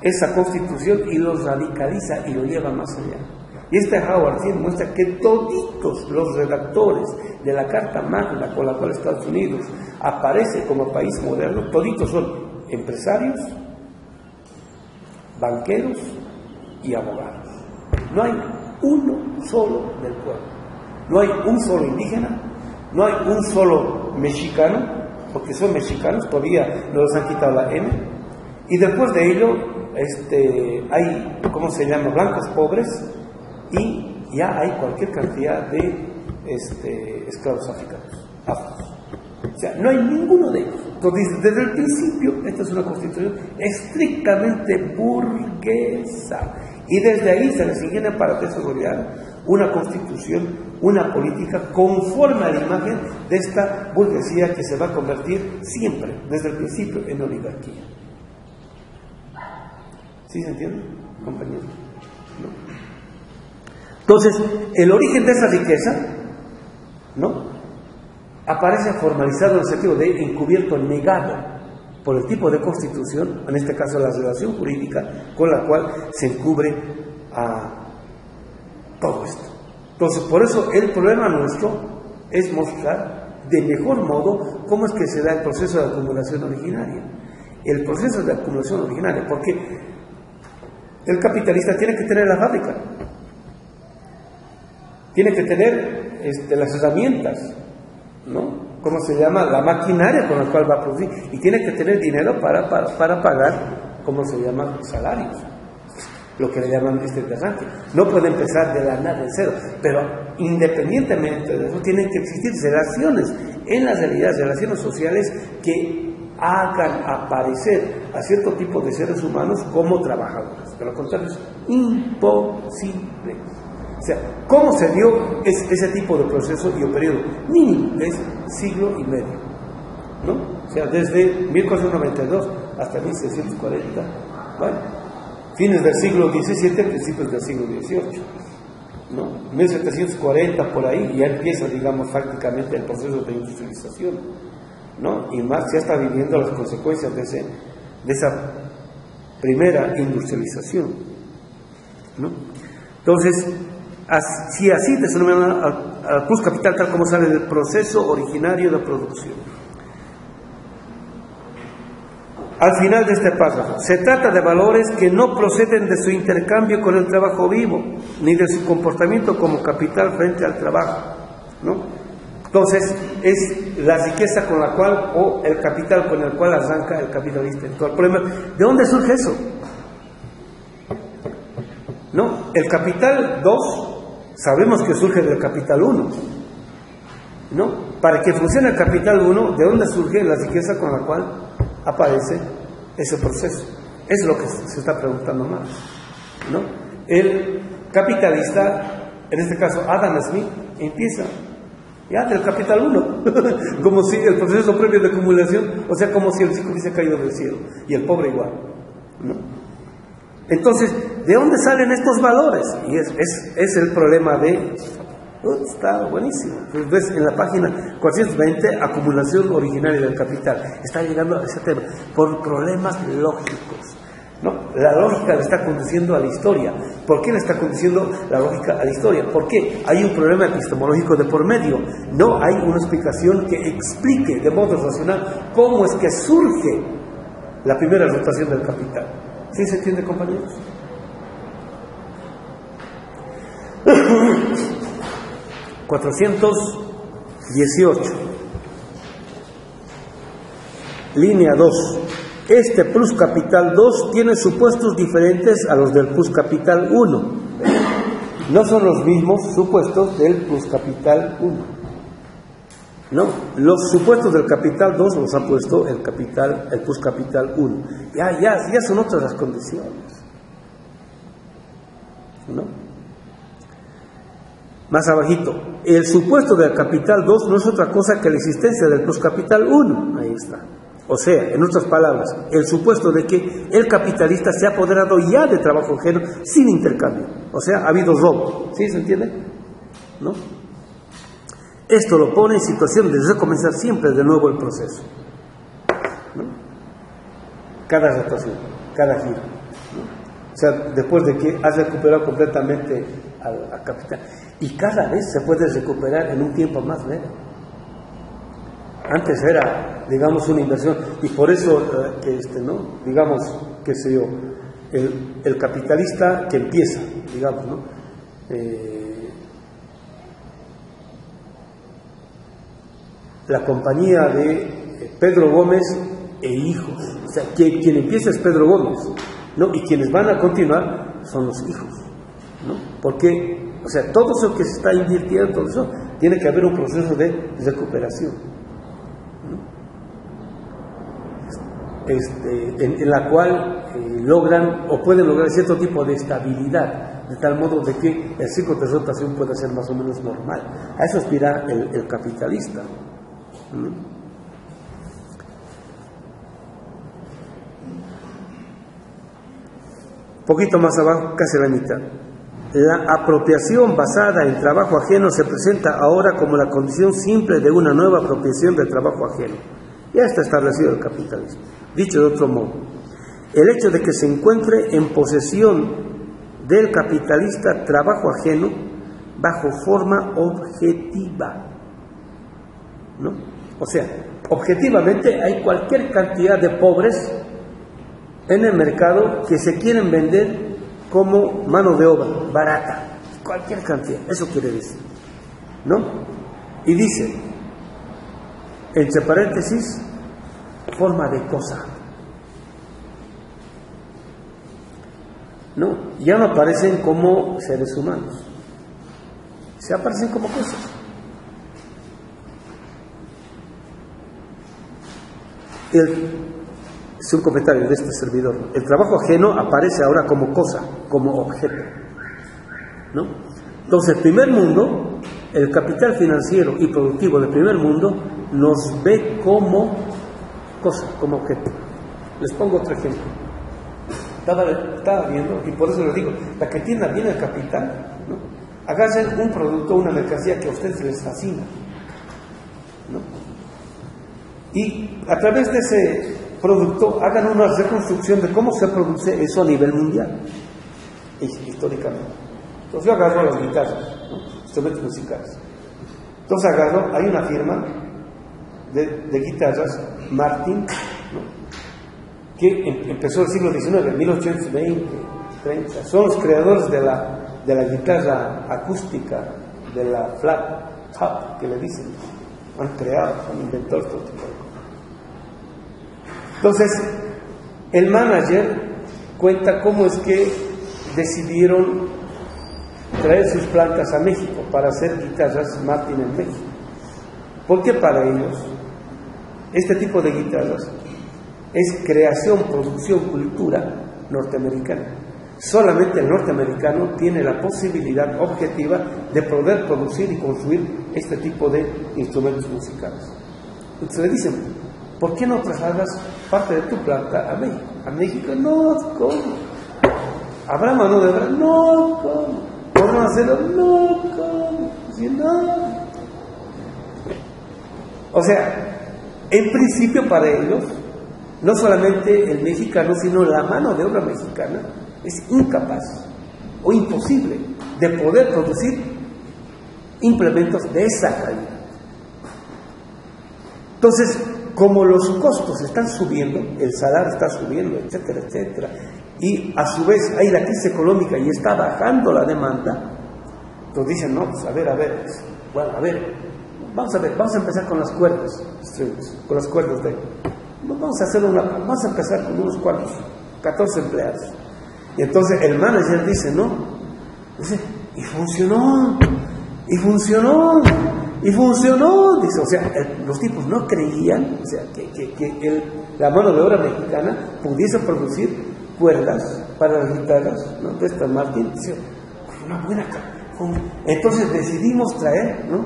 esa constitución y lo radicaliza y lo lleva más allá. Y Howard Zinn muestra que toditos los redactores de la Carta Magna con la cual Estados Unidos aparece como país moderno, toditos son empresarios, banqueros y abogados. No hay uno solo del pueblo, no hay un solo indígena, no hay un solo mexicano, porque son mexicanos, todavía no les han quitado la M, y después de ello hay, ¿cómo se llama?, blancos pobres, y ya hay cualquier cantidad de esclavos africanos, afros. O sea, no hay ninguno de ellos. Entonces, desde el principio, esta es una constitución estrictamente burguesa. Y desde ahí se les ingenia para desarrollar una constitución, una política conforme a la imagen de esta burguesía que se va a convertir siempre, desde el principio, en oligarquía. ¿Sí se entiende, compañeros? ¿No? Entonces, el origen de esa riqueza, ¿no?, aparece formalizado en el sentido de encubierto, negado por el tipo de constitución, en este caso la relación jurídica con la cual se encubre a todo esto. Entonces, por eso el problema nuestro es mostrar de mejor modo cómo es que se da el proceso de acumulación originaria. El proceso de acumulación originaria, porque el capitalista tiene que tener la fábrica, tiene que tener las herramientas, ¿no? ¿Cómo se llama? La maquinaria con la cual va a producir, y tiene que tener dinero para pagar ¿cómo se llama? Salarios, lo que le llaman arranque. No puede empezar de la nada, en cero, pero independientemente de eso, tienen que existir relaciones en las realidades, relaciones sociales que hagan aparecer a cierto tipo de seres humanos como trabajadores. De lo contrario, es imposible. O sea, ¿cómo se dio ese tipo de proceso y o periodo? Mínimo, es siglo y medio, ¿no? O sea, desde 1492 hasta 1640, ¿vale? Fines del siglo XVII, principios del siglo XVIII, ¿no? 1740 por ahí, ya empieza, digamos, prácticamente el proceso de industrialización, ¿no? Y Marx ya está viviendo las consecuencias de esa primera industrialización, ¿no? Entonces, si así se denomina al plus capital tal como sale del proceso originario de producción. Al final de este párrafo, se trata de valores que no proceden de su intercambio con el trabajo vivo, ni de su comportamiento como capital frente al trabajo, ¿no? Entonces, es la riqueza con la cual, o el capital con el cual arranca el capitalista. El problema, ¿de dónde surge eso? ¿No? El capital 2, sabemos que surge del capital 1, ¿no? Para que funcione el capital 1, ¿de dónde surge la riqueza con la cual aparece ese proceso? Es lo que se está preguntando Marx, ¿no? El capitalista, en este caso Adam Smith, empieza ya del capital 1, como si el proceso previo de acumulación, o sea, como si el chico hubiese caído del cielo, y el pobre igual, ¿no? Entonces, ¿de dónde salen estos valores? Y es el problema de... está buenísimo. Pues ves en la página 420, acumulación originaria del capital. Está llegando a ese tema por problemas lógicos, ¿no? La lógica le está conduciendo a la historia. ¿Por qué le está conduciendo la lógica a la historia? ¿Por qué? Hay un problema epistemológico de por medio. No hay una explicación que explique de modo racional cómo es que surge la primera rotación del capital. ¿Sí se entiende, compañeros? ...418... línea 2. Este plus capital 2 tiene supuestos diferentes a los del plus capital 1. No son los mismos supuestos del plus capital 1. No, los supuestos del capital 2 los ha puesto el plus capital 1. Ya son otras las condiciones, ¿no? Más abajito, el supuesto del capital 2 no es otra cosa que la existencia del plus capital 1. Ahí está. O sea, en otras palabras, el supuesto de que el capitalista se ha apoderado ya de trabajo ajeno sin intercambio. O sea, ha habido robo. ¿Sí se entiende? ¿No? Esto lo pone en situación de recomenzar siempre de nuevo el proceso, ¿no? Cada rotación, cada giro, ¿no? O sea, después de que has recuperado completamente al capital. Y cada vez se puede recuperar en un tiempo más breve. Antes era, digamos, una inversión. Y por eso, ¿no? Digamos, qué sé yo, el capitalista que empieza, digamos, ¿no? La compañía de Pedro Gómez e hijos. O sea, quien empieza es Pedro Gómez, ¿no? Y quienes van a continuar son los hijos, ¿no? Porque, o sea, todo eso que se está invirtiendo, todo eso, tiene que haber un proceso de recuperación, ¿no? En la cual logran o pueden lograr cierto tipo de estabilidad, de tal modo de que el ciclo de rotación pueda ser más o menos normal. A eso aspira el capitalista, ¿no? Poquito más abajo, casi la mitad. La apropiación basada en trabajo ajeno se presenta ahora como la condición simple de una nueva apropiación del trabajo ajeno. Ya está establecido el capitalismo. Dicho de otro modo, el hecho de que se encuentre en posesión del capitalista trabajo ajeno bajo forma objetiva, ¿no? O sea, objetivamente hay cualquier cantidad de pobres en el mercado que se quieren vender como mano de obra barata, cualquier cantidad, eso quiere decir, ¿no? Y dice, entre paréntesis, forma de cosa, ¿no? Ya no aparecen como seres humanos, se aparecen como cosas. Es un comentario de este servidor. El trabajo ajeno aparece ahora como cosa, como objeto, ¿no? Entonces, el primer mundo, el capital financiero y productivo del primer mundo, nos ve como cosa, como objeto. Les pongo otro ejemplo. Estaba viendo, y por eso les digo, la que tiene bien el capital, ¿no? Agarren un producto, una mercancía que a ustedes les fascina, ¿no? Y a través de ese producto hagan una reconstrucción de cómo se produce eso a nivel mundial, históricamente. Entonces yo agarro las guitarras, ¿no? Instrumentos musicales. Entonces agarro, hay una firma de guitarras, Martin, ¿no? Que empezó el siglo XIX, 1820, 30. Son los creadores de la guitarra acústica, de la flat top, que le dicen. Han creado, han inventado todo tipo de cosas. Entonces, el manager cuenta cómo es que decidieron traer sus plantas a México para hacer guitarras Martin en México. Porque para ellos, este tipo de guitarras es creación, producción, cultura norteamericana. Solamente el norteamericano tiene la posibilidad objetiva de poder producir y construir este tipo de instrumentos musicales. Entonces le dicen, ¿por qué no trasladas parte de tu planta a México? A México, no, ¿cómo? ¿Habrá mano de obra? No, ¿cómo? ¿Podrán hacerlo? No, ¿cómo? Si no. O sea, en principio para ellos, no solamente el mexicano, sino la mano de obra mexicana es incapaz o imposible de poder producir implementos de esa calidad. Entonces, como los costos están subiendo, el salario está subiendo, etcétera, etcétera, y a su vez hay la crisis económica y está bajando la demanda, entonces dicen, no, pues bueno, vamos a empezar con las cuerdas, con las cuerdas vamos a empezar con unos cuantos, 14 empleados. Y entonces el manager dice, no, dice, y funcionó, dice, o sea, los tipos no creían, o sea, que la mano de obra mexicana pudiese producir cuerdas para las guitarras, ¿no? De esta Martin, dice, una buena. Entonces decidimos traer, ¿no?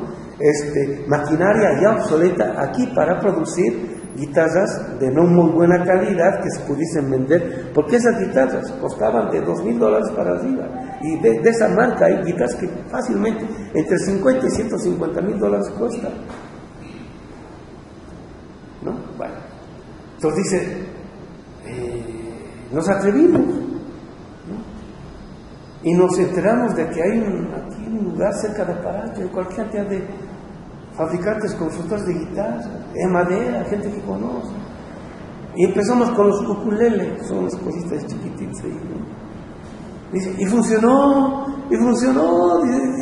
Maquinaria ya obsoleta aquí para producir guitarras de no muy buena calidad que se pudiesen vender, porque esas guitarras costaban de $2,000 para arriba, y de esa marca hay guitarras que fácilmente entre $50,000 y $150,000 cuestan, ¿no? Bueno, entonces dice, nos atrevimos, ¿no? Y nos enteramos de que hay aquí un lugar cerca de Paracho, cualquier cantidad de fabricantes, constructores de guitarras, de madera, gente que conoce. Y empezamos con los ukulele, que son unas cositas chiquititas ahí, ¿no? Dice, y funcionó, dice,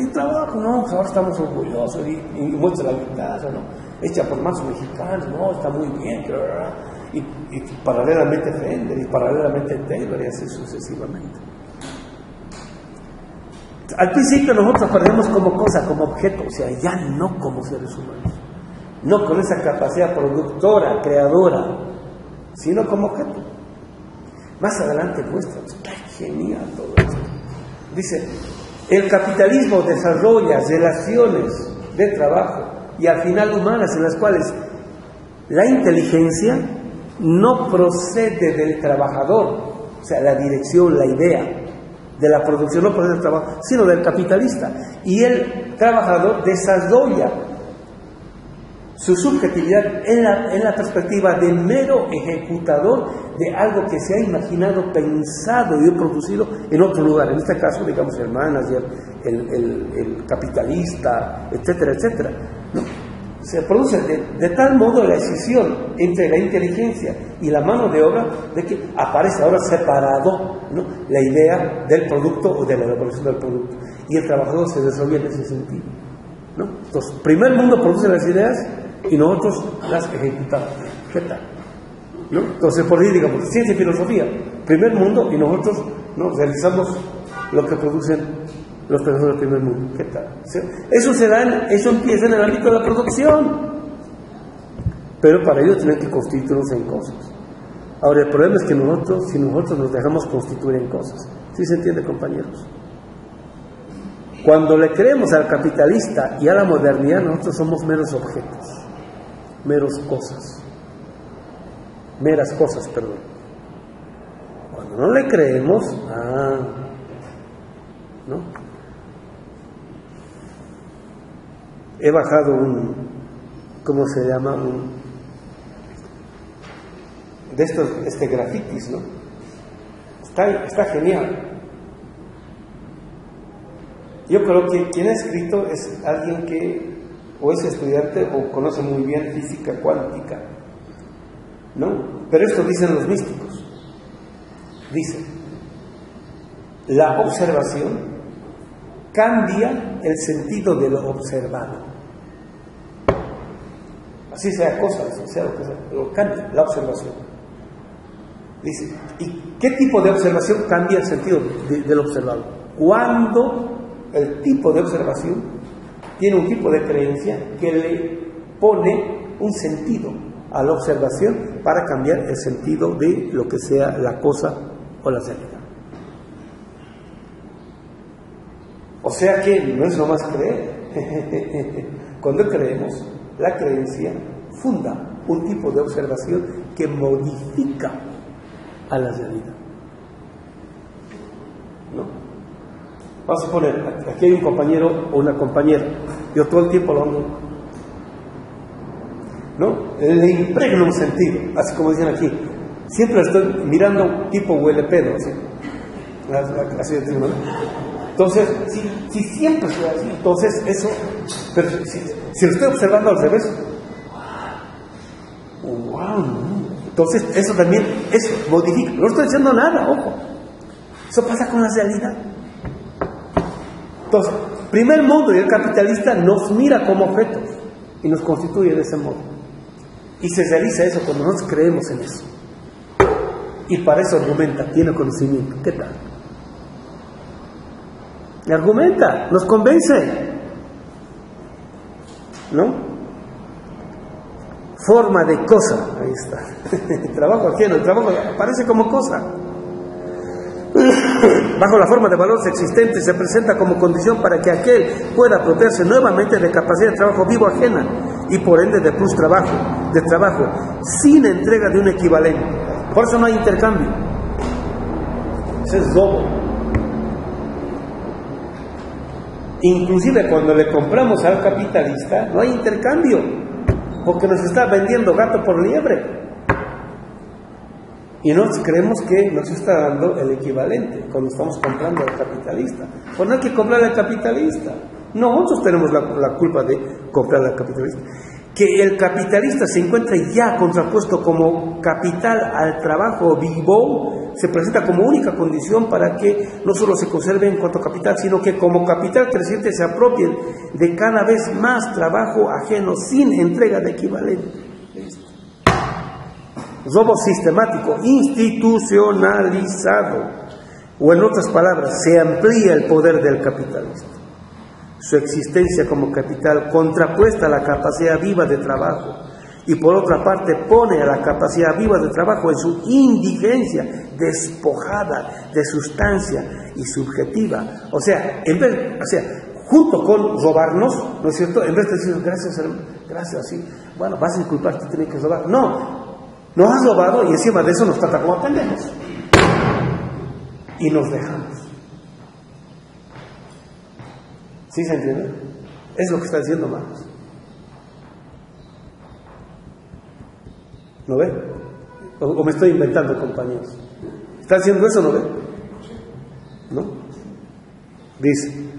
y trabajo, no, pues ahora estamos orgullosos, y muestra la guitarra, ¿no? Hecha por manos mexicanos, no, está muy bien, y paralelamente Fender, y paralelamente Taylor, y así sucesivamente. Al principio nosotros aparecemos como cosa, como objeto, o sea, ya no como seres humanos, no con esa capacidad productora, creadora, sino como objeto. Más adelante muestra, está genial todo esto. Dice, el capitalismo desarrolla relaciones de trabajo y al final humanas en las cuales la inteligencia no procede del trabajador, o sea, la dirección, la idea de la producción no procede del trabajo, sino del capitalista. Y el trabajador desarrolla su subjetividad en la perspectiva de mero ejecutador de algo que se ha imaginado, pensado y producido en otro lugar. En este caso, digamos, el manager, el capitalista, etcétera, etcétera, ¿no? Se produce de tal modo la decisión entre la inteligencia y la mano de obra de que aparece ahora separado, ¿no? La idea del producto o de la elaboración del producto, y el trabajador se desarrolla en ese sentido, ¿no? Entonces, primer mundo produce las ideas y nosotros las ejecutamos. ¿Qué tal? ¿No? Entonces, por ahí, digamos, ciencia y filosofía, primer mundo, y nosotros ¿no? Realizamos lo que producen los países del primer mundo. ¿Qué tal? Eso empieza en el ámbito de la producción. Pero para ello tienen que constituirnos en cosas. Ahora, el problema es que si nosotros nos dejamos constituir en cosas. ¿Sí se entiende, compañeros? Cuando le creemos al capitalista y a la modernidad, nosotros somos meros objetos, meras cosas, perdón. Cuando no le creemos, ¿no? He bajado ¿cómo se llama? De estos grafitis, ¿no? Está genial. Yo creo que quien ha escrito es alguien que o es estudiante o conoce muy bien física cuántica, ¿no? Pero esto dicen los místicos. Dicen, la observación cambia el sentido de lo observado. Así sea cosa, sea lo que sea, pero cambia la observación. Dice, ¿y qué tipo de observación cambia el sentido del observado? Cuando el tipo de observación tiene un tipo de creencia que le pone un sentido a la observación para cambiar el sentido de lo que sea la cosa o la realidad. O sea que no es nomás creer. Cuando creemos, la creencia funda un tipo de observación que modifica a la realidad. ¿No? Vamos a poner, aquí hay un compañero o una compañera, yo todo el tiempo lo ando, ¿no? Le impregno un sentido, así como dicen aquí, siempre estoy mirando tipo huele pedo, así decimos, ¿no? Entonces, si siempre estoy así, entonces eso, pero si lo estoy observando al revés, wow, entonces eso también, eso modifica, no estoy diciendo nada, ojo, eso pasa con la realidad. Entonces, primer mundo y el capitalista nos mira como objetos y nos constituye de ese modo. Y se realiza eso cuando nosotros creemos en eso. Y para eso argumenta, tiene conocimiento. ¿Qué tal? Y argumenta, nos convence. ¿No? Forma de cosa. Ahí está. Trabajo ajeno, el trabajo aparece como cosa. Bajo la forma de valores existentes se presenta como condición para que aquel pueda apropiarse nuevamente de capacidad de trabajo vivo ajena y por ende de plus de trabajo sin entrega de un equivalente. Por eso no hay intercambio. Ese es robo. Inclusive cuando le compramos al capitalista no hay intercambio porque nos está vendiendo gato por liebre. Y nosotros creemos que nos está dando el equivalente cuando estamos comprando al capitalista. Pues no hay que comprarle al capitalista. Nosotros tenemos la culpa de comprarle al capitalista. Que el capitalista se encuentre ya contrapuesto como capital al trabajo vivo, se presenta como única condición para que no solo se conserve en cuanto a capital, sino que como capital creciente se apropien de cada vez más trabajo ajeno sin entrega de equivalente. Robo sistemático, institucionalizado, o en otras palabras, se amplía el poder del capitalista. Su existencia como capital contrapuesta a la capacidad viva de trabajo y por otra parte pone a la capacidad viva de trabajo en su indigencia, despojada de sustancia y subjetiva. O sea, junto con robarnos, ¿no es cierto? En vez de decir gracias, sí, bueno, vas a inculparte, tienes que robar. No. Nos has robado y encima de eso nos trata como pendejos. Y nos dejamos. ¿Sí se entiende? Es lo que está diciendo Marx. ¿No ve? O me estoy inventando, compañeros. ¿Está diciendo eso, no ve? ¿No? Dice,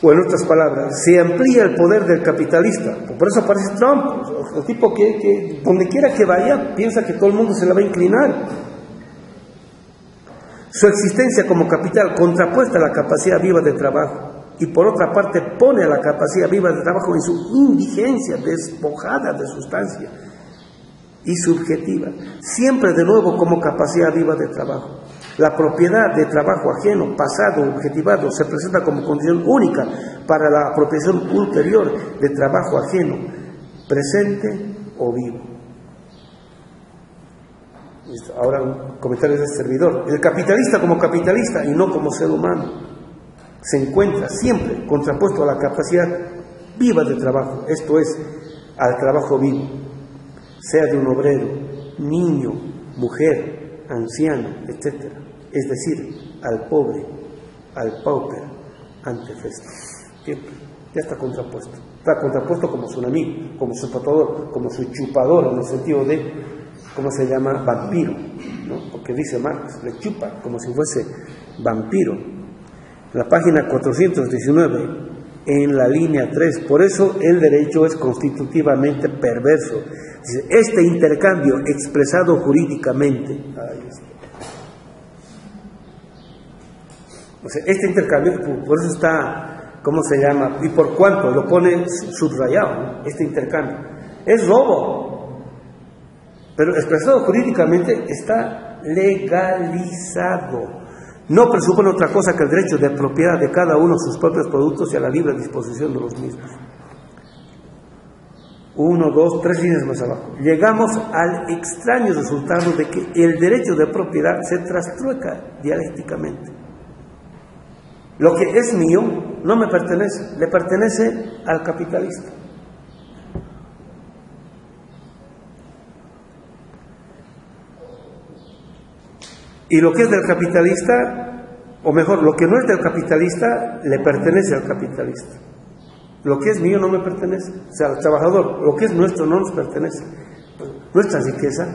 o en otras palabras, se amplía el poder del capitalista. Por eso aparece Trump, el tipo que donde quiera que vaya piensa que todo el mundo se la va a inclinar. Su existencia como capital contrapuesta a la capacidad viva de trabajo y por otra parte pone a la capacidad viva de trabajo en su indigencia, despojada de sustancia y subjetiva, siempre de nuevo como capacidad viva de trabajo. La propiedad de trabajo ajeno, pasado, objetivado, se presenta como condición única para la apropiación ulterior de trabajo ajeno, presente o vivo. Ahora un comentario del servidor. El capitalista como capitalista y no como ser humano se encuentra siempre contrapuesto a la capacidad viva de trabajo, esto es, al trabajo vivo, sea de un obrero, niño, mujer, anciano, etc. Es decir, al pobre, al pauper, antefesto. Siempre, ya está contrapuesto. Está contrapuesto como su amigo, como su patador, como su chupador, en el sentido de, ¿cómo se llama? Vampiro, ¿no? Porque dice Marx, le chupa como si fuese vampiro. En la página 419, en la línea 3, por eso el derecho es constitutivamente perverso. Dice, este intercambio expresado jurídicamente, ahí está. O sea, este intercambio, por eso está, ¿cómo se llama? ¿Y por cuánto? Lo pone subrayado, ¿no? Este intercambio. Es robo, pero expresado jurídicamente está legalizado. No presupone otra cosa que el derecho de propiedad de cada uno de sus propios productos y a la libre disposición de los mismos. 1, 2, 3 líneas más abajo. Llegamos al extraño resultado de que el derecho de propiedad se trastrueca dialécticamente. Lo que es mío no me pertenece, le pertenece al capitalista. Y lo que es del capitalista, o mejor, lo que no es del capitalista, le pertenece al capitalista. Lo que es mío no me pertenece, o sea, al trabajador, lo que es nuestro no nos pertenece. Nuestra riqueza,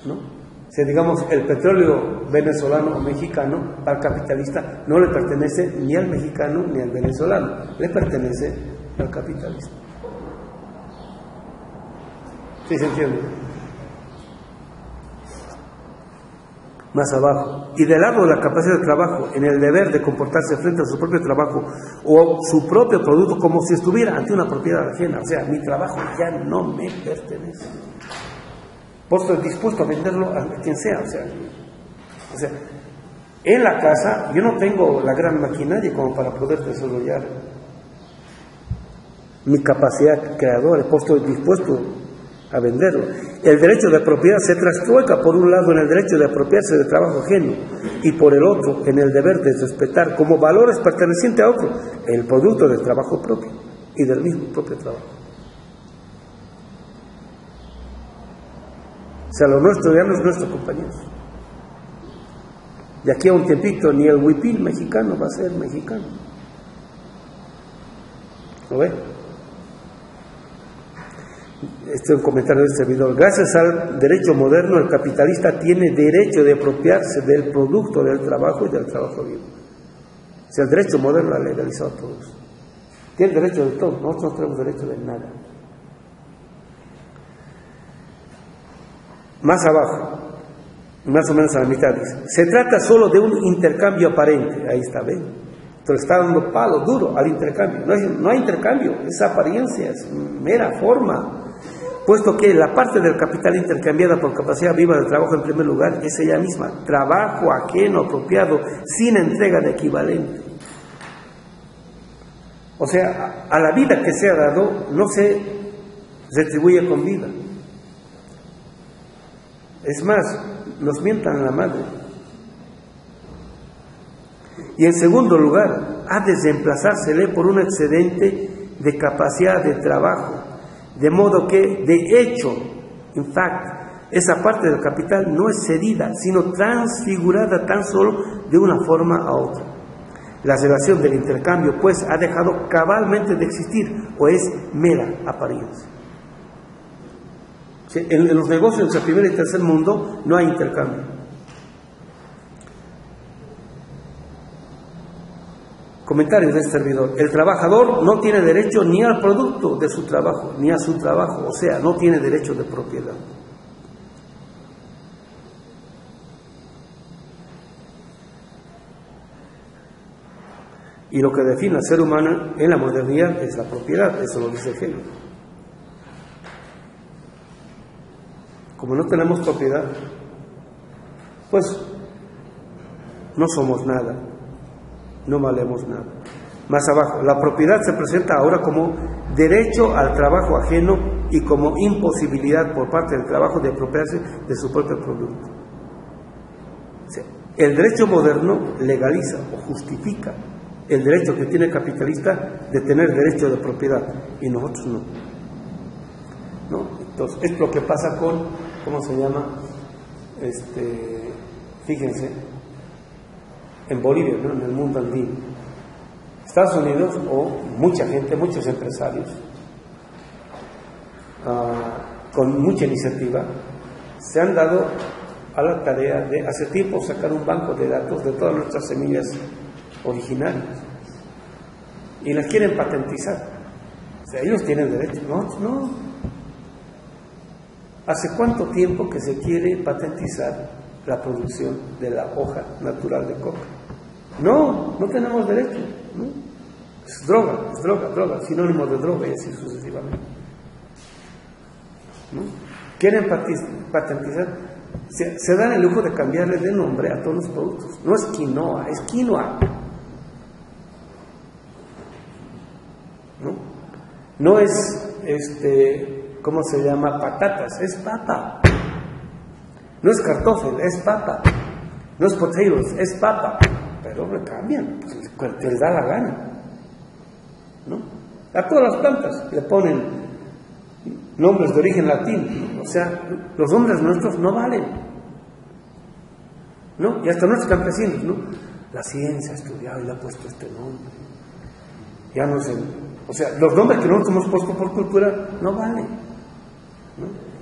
¿no? O sea, digamos, el petróleo venezolano o mexicano, al capitalista, no le pertenece ni al mexicano ni al venezolano, le pertenece al capitalista. ¿Sí se entiende? Más abajo, y del lado de la capacidad de trabajo, en el deber de comportarse frente a su propio trabajo o su propio producto como si estuviera ante una propiedad ajena, o sea, mi trabajo ya no me pertenece. Vos estoy dispuesto a venderlo a quien sea, o sea, en la casa yo no tengo la gran maquinaria como para poder desarrollar mi capacidad creadora, estoy dispuesto a venderlo. El derecho de propiedad se trastrueca por un lado en el derecho de apropiarse del trabajo ajeno y por el otro en el deber de respetar como valores pertenecientes a otro el producto del trabajo propio y del mismo propio trabajo. O sea, lo nuestro ya no es nuestro, compañeros. De aquí a un tiempito ni el huipil mexicano va a ser mexicano. ¿Lo ve? Este es un comentario del servidor. Gracias al derecho moderno, el capitalista tiene derecho de apropiarse del producto del trabajo y del trabajo vivo. O sea, el derecho moderno ha legalizado a todos. Tiene derecho de todo, nosotros no tenemos derecho de nada. Más abajo, más o menos a la mitad, dice, se trata solo de un intercambio aparente. Ahí está, ven. Entonces está dando palo duro al intercambio. No hay intercambio, es apariencia, es mera forma. Puesto que la parte del capital intercambiada por capacidad viva del trabajo en primer lugar es ella misma, trabajo ajeno, apropiado, sin entrega de equivalente. O sea, a la vida que se ha dado no se retribuye con vida. Es más, nos mientan la madre. Y en segundo lugar, ha de reemplazársele por un excedente de capacidad de trabajo. De modo que, de hecho, in fact, esa parte del capital no es cedida, sino transfigurada tan solo de una forma a otra. La relación del intercambio, pues, ha dejado cabalmente de existir, o es mera apariencia. En los negocios del primer y tercer mundo no hay intercambio. Comentarios del servidor. El trabajador no tiene derecho ni al producto de su trabajo, ni a su trabajo, o sea, no tiene derecho de propiedad. Y lo que define al ser humano en la modernidad es la propiedad, eso lo dice Hegel. Como no tenemos propiedad, pues no somos nada, no valemos nada. Más abajo, la propiedad se presenta ahora como derecho al trabajo ajeno y como imposibilidad por parte del trabajo de apropiarse de su propio producto. O sea, el derecho moderno legaliza o justifica el derecho que tiene el capitalista de tener derecho de propiedad y nosotros no. Entonces, es lo que pasa con, ¿cómo se llama? Fíjense, en Bolivia, ¿no? En el mundo andino. Estados Unidos, o mucha gente, muchos empresarios, con mucha iniciativa, se han dado a la tarea de, hace tiempo, sacar un banco de datos de todas nuestras semillas originarias y las quieren patentizar. O sea, ellos tienen derecho, no. ¿Hace cuánto tiempo que se quiere patentizar la producción de la hoja natural de coca? No tenemos derecho, ¿no? Es droga, sinónimo de droga y así sucesivamente, ¿no? Quieren patentizar, se dan el lujo de cambiarle de nombre a todos los productos. No es quinoa, es quinoa, ¿no? No es ¿cómo se llama? Patatas, es papa. No es cartófel, es papa. No es potatoes, es papa. Pero le cambian, pues les da la gana, ¿no? A todas las plantas le ponen nombres de origen latino, ¿no? O sea, los nombres nuestros no valen, ¿no? Y hasta nuestros campesinos, ¿no? La ciencia ha estudiado y le ha puesto este nombre. Ya no sé, o sea, los nombres que nosotros hemos puesto por cultura no valen, ¿no?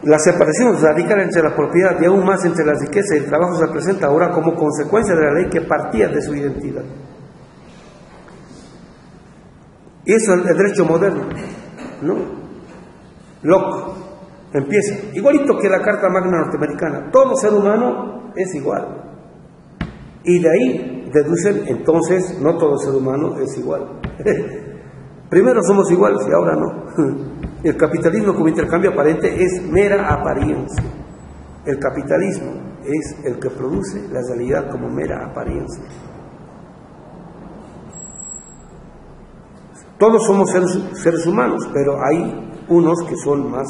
La separación radical entre la propiedad y aún más entre la riqueza y el trabajo se presenta ahora como consecuencia de la ley que partía de su identidad. Y eso es el derecho moderno, ¿no? Locke empieza, igualito que la Carta Magna norteamericana, todo ser humano es igual. Y de ahí deducen, entonces, no todo ser humano es igual. Primero somos iguales y ahora no. El capitalismo como intercambio aparente es mera apariencia. El capitalismo es el que produce la realidad como mera apariencia. Todos somos seres humanos, pero hay unos que son más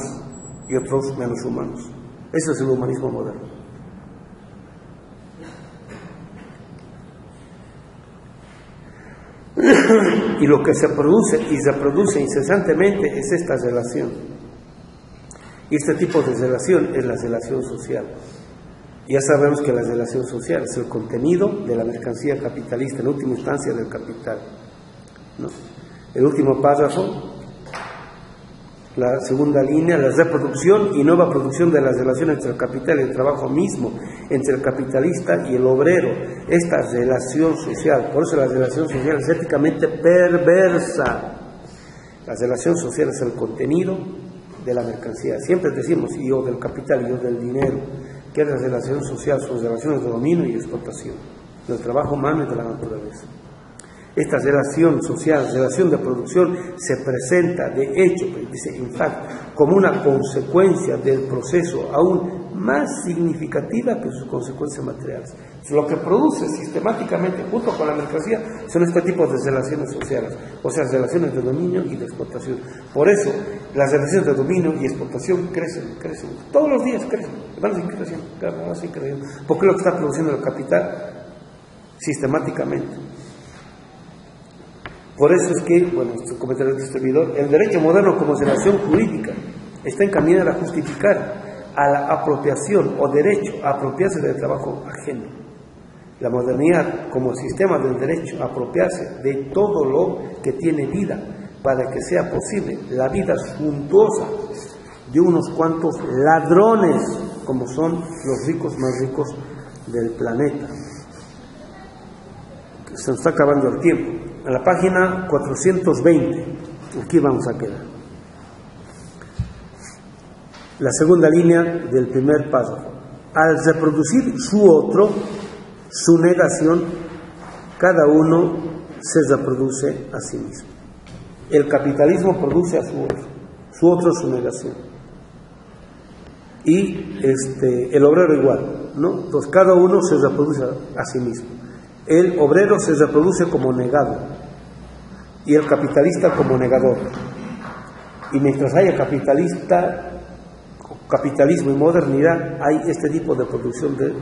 y otros menos humanos. Ese es el humanismo moderno. Y lo que se produce y se reproduce incesantemente es esta relación. Y este tipo de relación es la relación social. Ya sabemos que la relación social es el contenido de la mercancía capitalista, en última instancia del capital, ¿no? El último párrafo, la segunda línea, la reproducción y nueva producción de las relaciones entre el capital y el trabajo mismo, entre el capitalista y el obrero. Esta relación social, por eso la relación social es éticamente perversa. La relación social es el contenido de la mercancía. Siempre decimos, y yo del capital, y yo del dinero, que la relación social son relaciones de dominio y explotación, del trabajo humano y de la naturaleza. Esta relación social, relación de producción, se presenta de hecho, dice, in fact, como una consecuencia del proceso aún más significativa que sus consecuencias materiales. Lo que produce sistemáticamente, junto con la mercancía, son este tipo de relaciones sociales, o sea, relaciones de dominio y de explotación. Por eso, las relaciones de dominio y explotación crecen, todos los días crecen, van a seguir creciendo, porque es lo que está produciendo el capital sistemáticamente. Por eso es que, bueno, este comentario del distribuidor, el derecho moderno como relación jurídica está encaminado a justificar a la apropiación o derecho a apropiarse del trabajo ajeno. La modernidad como sistema del derecho a apropiarse de todo lo que tiene vida para que sea posible la vida suntuosa de unos cuantos ladrones como son los ricos más ricos del planeta. Se nos está acabando el tiempo. A la página 420, aquí vamos a quedar. La segunda línea del primer párrafo. Al reproducir su negación, cada uno se reproduce a sí mismo. El capitalismo produce a su otro su negación. y el obrero igual, ¿no? Entonces cada uno se reproduce a sí mismo. El obrero se reproduce como negado y el capitalista como negador. Y mientras haya capitalismo y modernidad, hay este tipo de producción de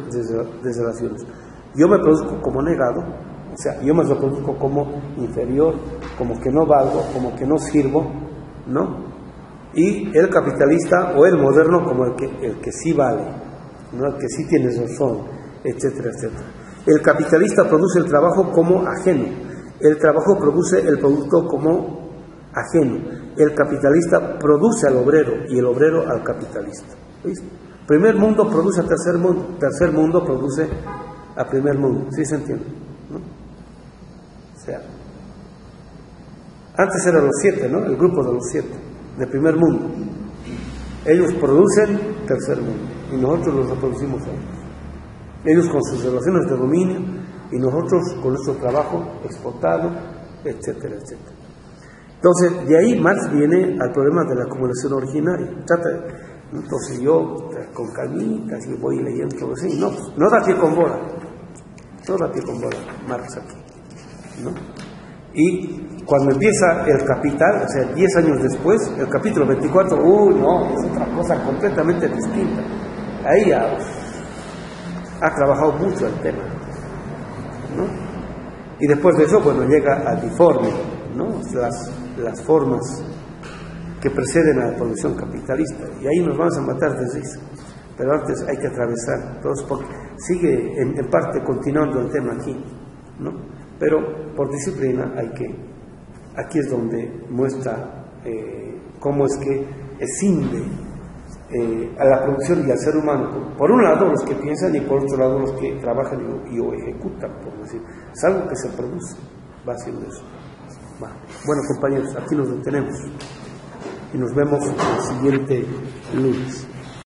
relaciones. Yo me produzco como negado, o sea, yo me reproduzco como inferior, como que no valgo, como que no sirvo, ¿no? Y el capitalista o el moderno como el que sí vale, ¿no? El que sí tiene razón, etcétera, etcétera. El capitalista produce el trabajo como ajeno, el trabajo produce el producto como ajeno, el capitalista produce al obrero y el obrero al capitalista. ¿Viste? Primer mundo produce a tercer mundo produce a primer mundo, ¿sí se entiende? ¿No? O sea, antes eran los 7, ¿no? El grupo de los 7, de primer mundo. Ellos producen tercer mundo y nosotros los reproducimos a ellos. Ellos con sus relaciones de dominio y nosotros con nuestro trabajo exportado, etcétera, etcétera. Entonces, de ahí Marx viene al problema de la acumulación originaria. Entonces yo, con calmitas, y voy leyendo todo así, no da pie con bola. No da pie con bola Marx aquí, ¿no? Y cuando empieza el Capital, o sea, 10 años después, el capítulo 24, no, es otra cosa completamente distinta. Ahí ha trabajado mucho el tema, ¿no? Y después de eso, bueno, llega al Diforme, ¿no? Las formas que preceden a la producción capitalista, y ahí nos vamos a matar de risa, pero antes hay que atravesar todos, porque sigue en parte continuando el tema aquí, ¿no? Pero por disciplina aquí es donde muestra cómo es que escinde a la producción y al ser humano, por un lado los que piensan y por otro lado los que trabajan y o ejecutan, por decir, es algo que se produce, va haciendo eso. Bueno, compañeros, aquí nos detenemos y nos vemos el siguiente lunes.